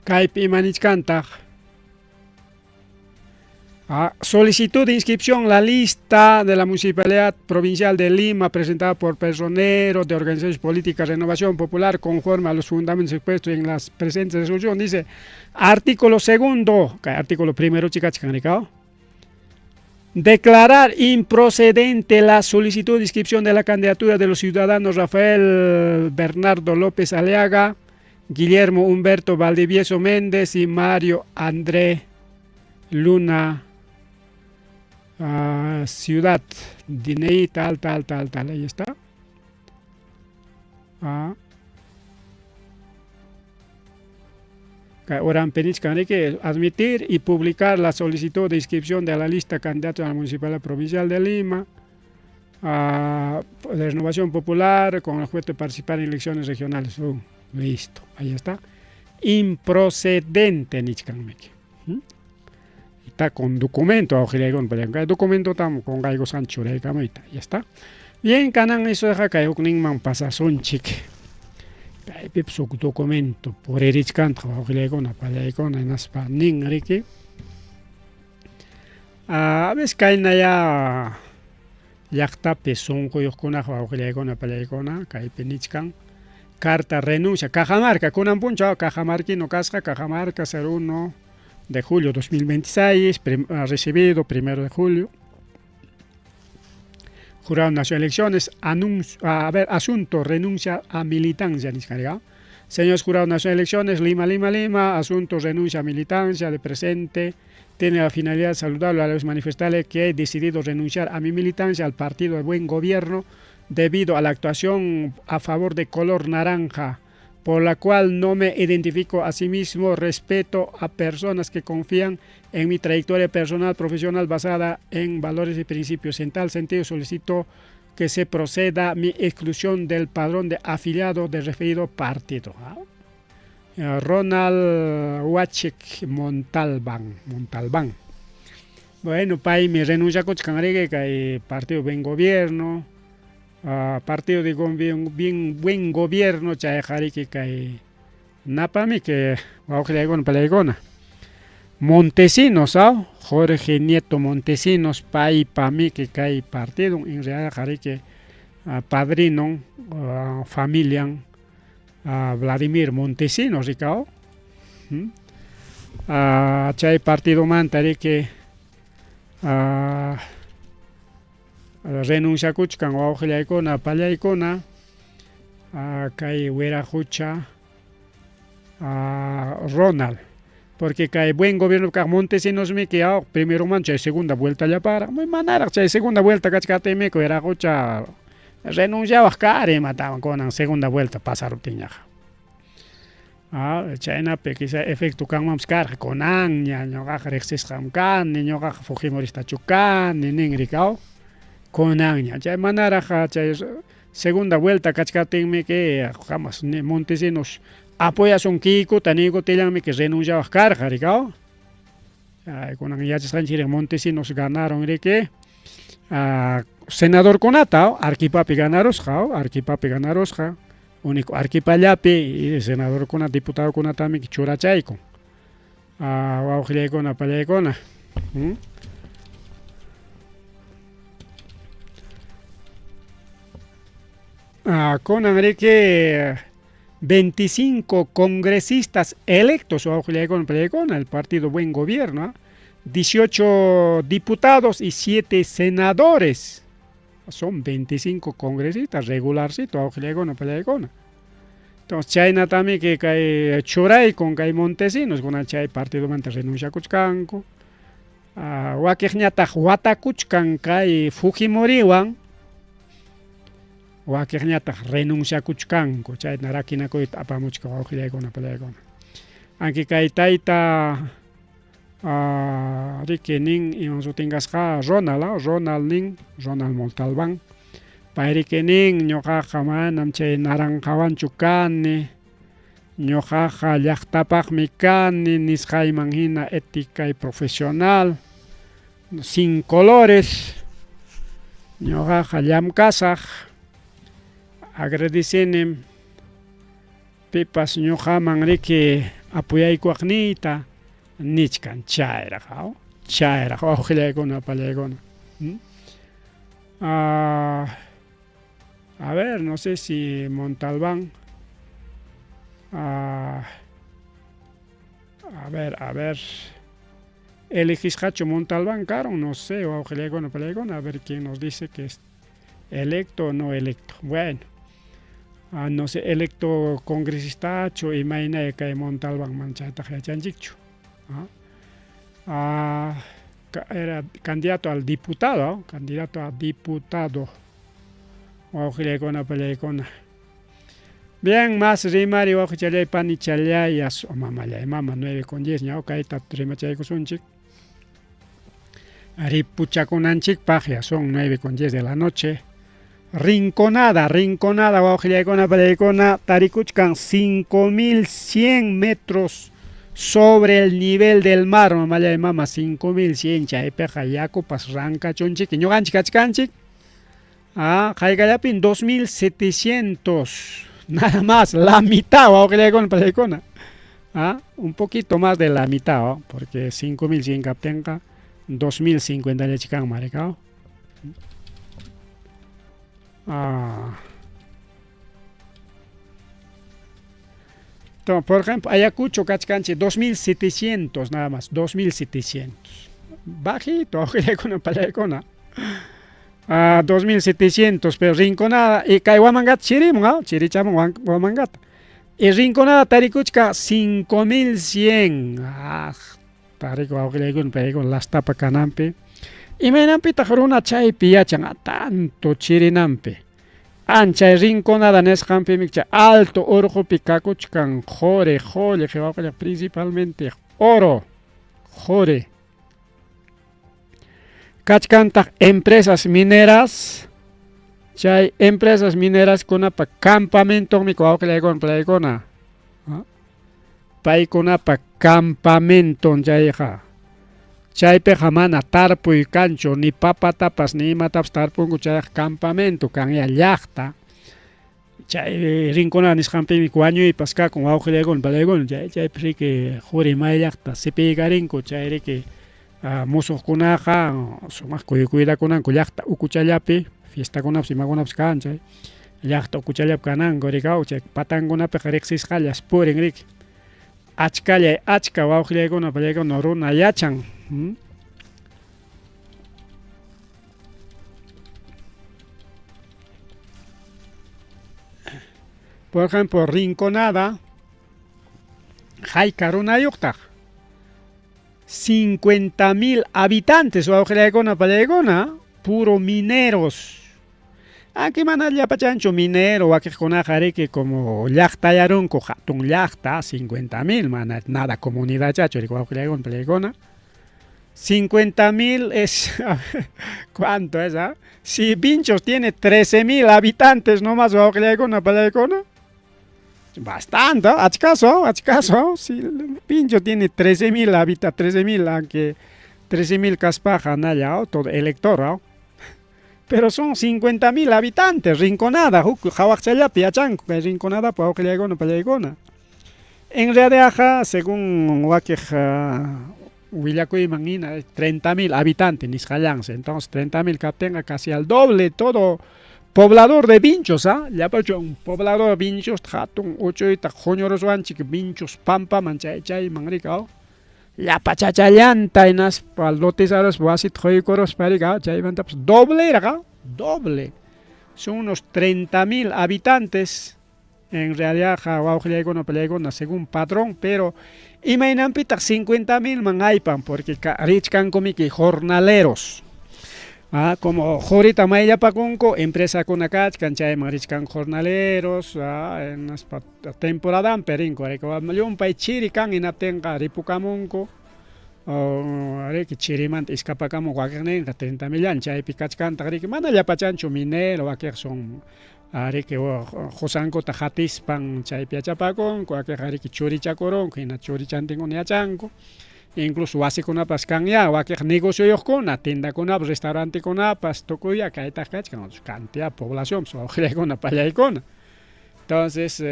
S1: Kaypi imanichkantaj. Solicitud de inscripción la lista de la Municipalidad Provincial de Lima presentada por personeros de organizaciones políticas Renovación Popular conforme a los fundamentos expuestos en las presentes resoluciones. Dice artículo segundo, artículo primero chicachcanricao. Declarar improcedente la solicitud de inscripción de la candidatura de los ciudadanos Rafael Bernardo López Aliaga, Guillermo Humberto Valdivieso Méndez y Mario André Luna Ciudad DNI tal, ahí está. Oran Penichcan que admitir y publicar la solicitud de inscripción de la lista candidatos a la Municipalidad Provincial de Lima, de Renovación Popular, con el objeto de participar en elecciones regionales. Listo, ahí está. Improcedente, Nichcanmeque. Está con documento, documento estamos con Gaigo Sancho, ya está. Bien, canan eso deja que Ningman pasa son chique. Su documento por Erich Kant, Palaicona, en Aspa, Ningriki. A veces caen allá Yacta, Pesón, Coyocona, Palaicona, Caipenichkan, carta renuncia, Cajamarca, con un puncho, Cajamarquino, Casca, Cajamarca, 01 de julio 2026, recibido 1 de julio. Jurado Nacional de Elecciones, asunto, renuncia a militancia. Señores Jurado Nacional de Elecciones, Lima, asunto, renuncia a militancia de presente. Tiene la finalidad saludable a los manifestantes que he decidido renunciar a mi militancia al Partido de Buen Gobierno debido a la actuación a favor de color naranja, por la cual no me identifico a sí mismo, respeto a personas que confían en mi trayectoria personal profesional basada en valores y principios. En tal sentido solicito que se proceda a mi exclusión del padrón de afiliados del referido partido. Ronald Huachek Montalbán. Bueno, país me renuncia con que partido Buen Gobierno. Partido de buen gobierno, Chayajari que cae Napami que Palaigona. Montesinos, Jorge Nieto Montesinos, Pami que cae partido, en realidad Jari que padrino, familia, Vladimir Montesinos, Ricao. Chay partido mantari que renuncia kuchkan Palaicona, Kai Huera Hucha, Ronald. Porque hay buen gobierno que Montesinos me que primero mancha segunda vuelta ya para. Muy manera, segunda vuelta que me que era gocha renunciaba a mataban con la segunda vuelta pasar tiña. China pe quizá efecto kan mams kar con anya ñoga rexis kan ñoga fujimorista chukan ni ningrikao con anya chay manara chay segunda vuelta kachkatinmi que jamás Montesinos apoya son kiko tanigo telanmi que renunciaba carga rikao con anya chanchire Montesinos ganaron que senador conata arquipapi ganaros único arquipallapi y senador con diputado con también churachaico waujilaykuna pallaykuna con que 25 congresistas electos el partido Buen Gobierno, 18 diputados y 7 senadores. Son 25 congresistas regularcito entonces China también que cae Churay con cae Montesinos con chay partido manta renuncia kuchkanko wakijñata watakuchkan cae Fujimoriwan wakijñata renuncia kuchkanko chay narakinakoy apamuchka wawqillaykuna anki cae taita Riki nin imansutingasqa Ronald Montalbán payriki nin ñuqaqa manam chay naranqawanchu kani ñuqaqa llaqtapaqmi kani nisqayman hina ética y profesional sin colores ñuqaqa llamkasaq agradecenim pipas ñuqaman riki apuyaykuaqniyta nichkan chayraq wawqillaykuna pallaykuna a ver, no sé si Montalbán a ver elegiscacho Montalbán caro, no sé, wawqillaykuna pallaykuna a ver quién nos dice que es electo o no electo. Bueno, no sé, electo congresista y maina que Montalbán manchata yachanchikchu. Era candidato a diputado. Bien, más rimari wawqichalay pani chalay mama 9:10 ñaw kayta rimachaykusunchik ripuchakunanchikpaq ya son 9:10 de la noche. Rinconada wawqillaykuna pallaykuna tarikuchkan 5100 metros sobre el nivel del mar, mamallay mama 5100 chaypiqa yakupas rankachunchik ñuqanchik kachkanchik qaykallapin 2700 nada más, la mitad wawqillaykuna pallaykuna un poquito más de la mitad porque 5100 kaptinqa 2050 chikan maricao por ejemplo, Ayacucho, Cachcanche, 2700 nada más, 2700. Bajito, con palaycona. 2700, pero Rinconada, y Kaiwamangat, Chiricham, Wamangat. Y Rinconada, Taricuchka, 5100. Tarico, con las tapas canampe. Y menampi, tajaruna chay piachan, tanto Chirinampe. Ancha Rinconada nesqampi mikcha alto oro picacuchcan jore principalmente oro jore kachkantaq empresas mineras chay empresas mineras kunapa campamento mi paykuna paykunapa campamento chayqa chaypiqa mana tarpuy kanchu ni papatapas ni imatapas tarpunku chay campamento kan ya llaqta chay Rinconada nisqanpimi wañuypas kakun wawqillaykuna pallaykuna chaypi riki juri may llaqta sipiykarinku chay riki musuqkunaqa sumaq kuydakunanku llaqta ukuchallapi fiestakunapas imakunapas kan chay llaqta ukuchallapi kananku rikaw chay patankunapiqa riqsisqallas purin riki achka wawqillaykuna pallaykuna runa yachan. Por ejemplo, Rinconada Hayka runayuqtaq 50.000 habitantes wawqillaykuna pallaykuna puro mineros. Aquí mana llapachanchu minero wakiqkunaqa riki como llaqtallarunku hatun llaqta 50.000 mana nada comunidad chachu riki wawqillaykuna pallaykuna 50.000 es ¿cuánto es? Si Pinchos tiene 13.000 habitantes nomás wawqillaykuna pallaykuna bastante, achcaso. Si Pincho tiene 13.000 habitantes, 13.000, aunque 13.000 caspaja naya, todo elector, pero son 50.000 habitantes, Rinconada, Jawakchayapi, Achanco, que Rinconada, Pauquilegona, Pallaygona. En realidad, según Wakija, Willacuy Manina, 30.000 habitantes, Niscayanse, entonces 30.000 que tenga casi al doble todo. Poblador de Vinchos, ya pacho un poblador de Vinchos, hatun, ochoita, joñoroswanchik, Vinchos, Pampa, Manchay, Mangricao. Ya pachachallanta en las palotesaros, wasit, joicoros, pariga, chaivanta, pues doble, doble. Son unos 30.000 habitantes. En realidad, Jawaujilegona, Pelegona, según patrón, pero imaginampita 50.000 mangaipan, porque richcan como que jornaleros. Como Jorita Maya Pacunco, empresa con acá, cancha de mariscan jornaleros, en las temporada, perinco, un país chirican y natenga ripucamunco, que chirimant escapacamo, guacarnen, 30.000 ancha, y picachcan, que manda ya pachancho minero, que son, que Josanco tajatispan, chay piachapacon, que churichacoron, que na churichantingo ni achanco. Incluso así con apas canya, wakir negocio yo con tienda con apas, restaurante con apas, tocuya, caeta con cantidad población, so con pallaykona. Entonces,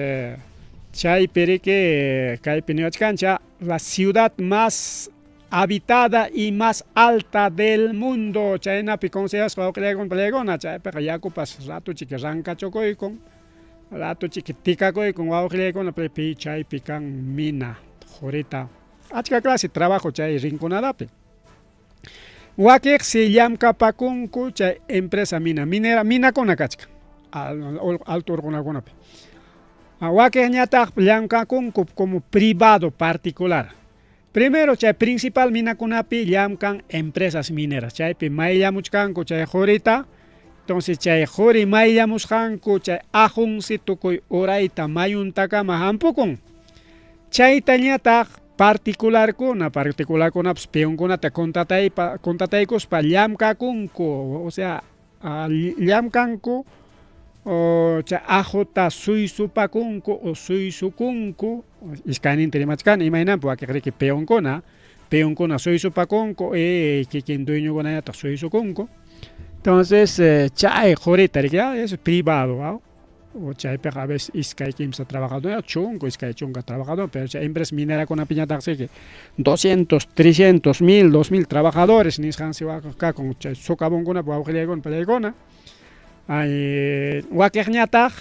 S1: chay perique, cancha, la ciudad más habitada y más alta del mundo. Chay na piconseas con pallaykona, chay pero ya cupas rato chiquirranca chocoy con rato chiquitica con con la prepi chay pican mina, jorita. Achka clase trabajo chay rinconadape. Wakek se llama Capacuncu chay empresa minera con acachka. Alto orgonagonape. Wakek ñatak llama Capacuncu como privado particular. Primero chay principal mina kunapi llaman empresas mineras. Chay pi mayllamuchkanku chay jorita. Entonces chay jori mayllamuskanku chay ajunsi tukuy oraita mayuntaka mahampukun. Chay tañatak particular kuna peon kuna te contrataikos pa llamkakunku, o sea, llamkanku o cha ajota suisupakunku o suisukunku, iskanin terimachkan imainan po que peon kuna suisupakunku que quien dueño kuna ya suisukunku. Entonces, chay jorita es privado, ¿no? O chay a veces iskay kimsa trabajador, chungo iskay chunga trabajador, pero chay empresa minera con una piña taxi que 200, 300, 1000, 2000 trabajadores, ni se va acá con chay socavón con una paujelia con pelegona. Wakerñatag,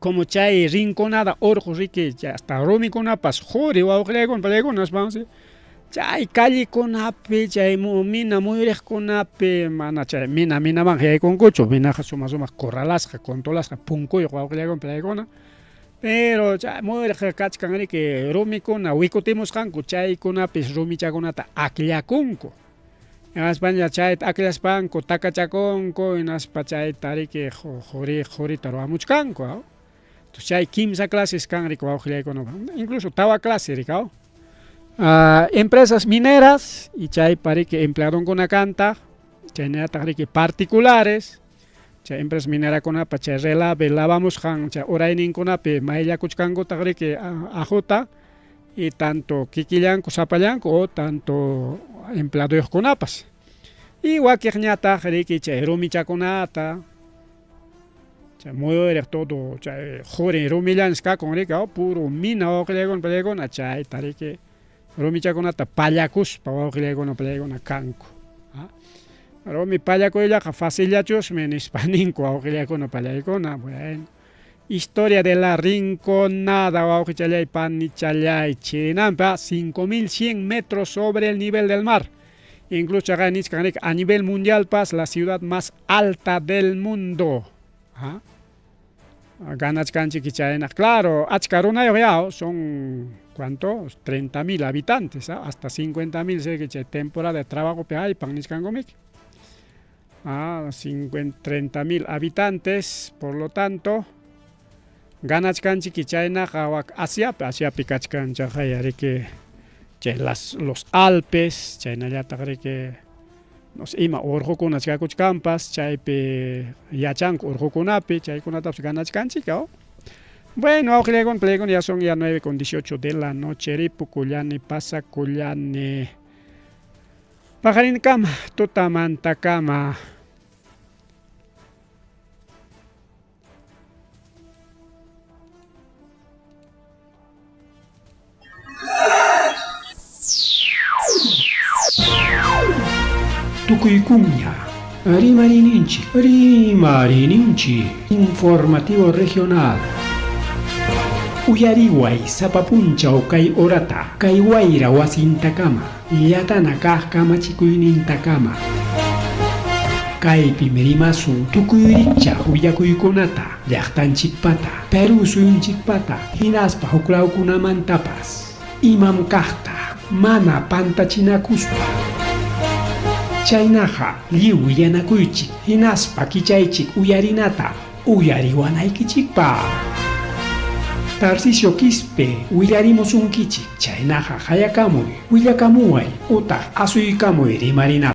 S1: como chay rinconada, orjo rique, ya hasta romi con una pas, jori, paujelia con pelegonas, vamos. Chay calle con ape, chay mina muy con ape, mana chay mina van hay con cocho, mina sumas corralasca, contolasca, punco y guau que le con plegona. Pero chay muy cachcan que romi con a huicotemos canco, chay con ape, romi chagonata, acliacunco. En España chay acliaspanco, tacachaconco, en España tari que jori taruamuchcanco. Tu chay kimsa clases can rico guau que le con, incluso tawa clase ricao. Empresas mineras y chay pari que emplearon con una canta, chay que particulares, chay empresas mineras con apa chay lavamos han chay orainin con ape mailla kuchkango tagri que ajota y tanto kikillanco zapallanco o tanto empleados con apas. Y wakirñata que chay romicha con ata, chay muy todo chay jore romillanska con rica puro mina o con chay tari que Romi chaconata payacus, pawaglegona plegona canco. Romi payacoya, facilachos, men hispaninco, auglegona palegona, bueno. Historia de la rinconada, augichalay, panichalay, chinampa, 5100 metros sobre el nivel del mar. Incluso a nivel mundial, la ciudad más alta del mundo. ganachkanchik chayna. Claro, achka runayoq ya son, ¿cuánto? 30.000 habitantes, hasta 50.000 sé que temporada de trabajo pe hay pan niskankomik. 30.000 habitantes, por lo tanto, ganachkanchik chayna hawak Asiapi kachkanchik que los Alpes, chaynallataq riki no sé, ima urqukunas kakuchkanpas, chaypi yachanku urqukunapi, chaykunatapas ganachkanchik. Bueno, awqillaykunaqa ya son ya 9:18 de la noche, ripukullani, pasakullani, paqarinkama, tutamantakama. Tukuykuña, Rimarininchi, informativo regional. Uyariway sapapunchaw kay orata, kay wayra wasintakama, yatana kaq kamachikuynintakama. Kaypi mirimasun tukuyricha willakuykunata, llaqtanchikpata, Perú suyunchikpata, hinaspa huklawkunamantapas, imam kaqta, mana pantachinakuspa. Chaynaqa lliw willanakuychik, hinaspa kichaychik uyarinata, uyariwanaykichikpa. Tarcisio Quispe, willarimusunkichik, chaynaqa hayakamuy, willakamuway, utaq asuykamuy rimarina.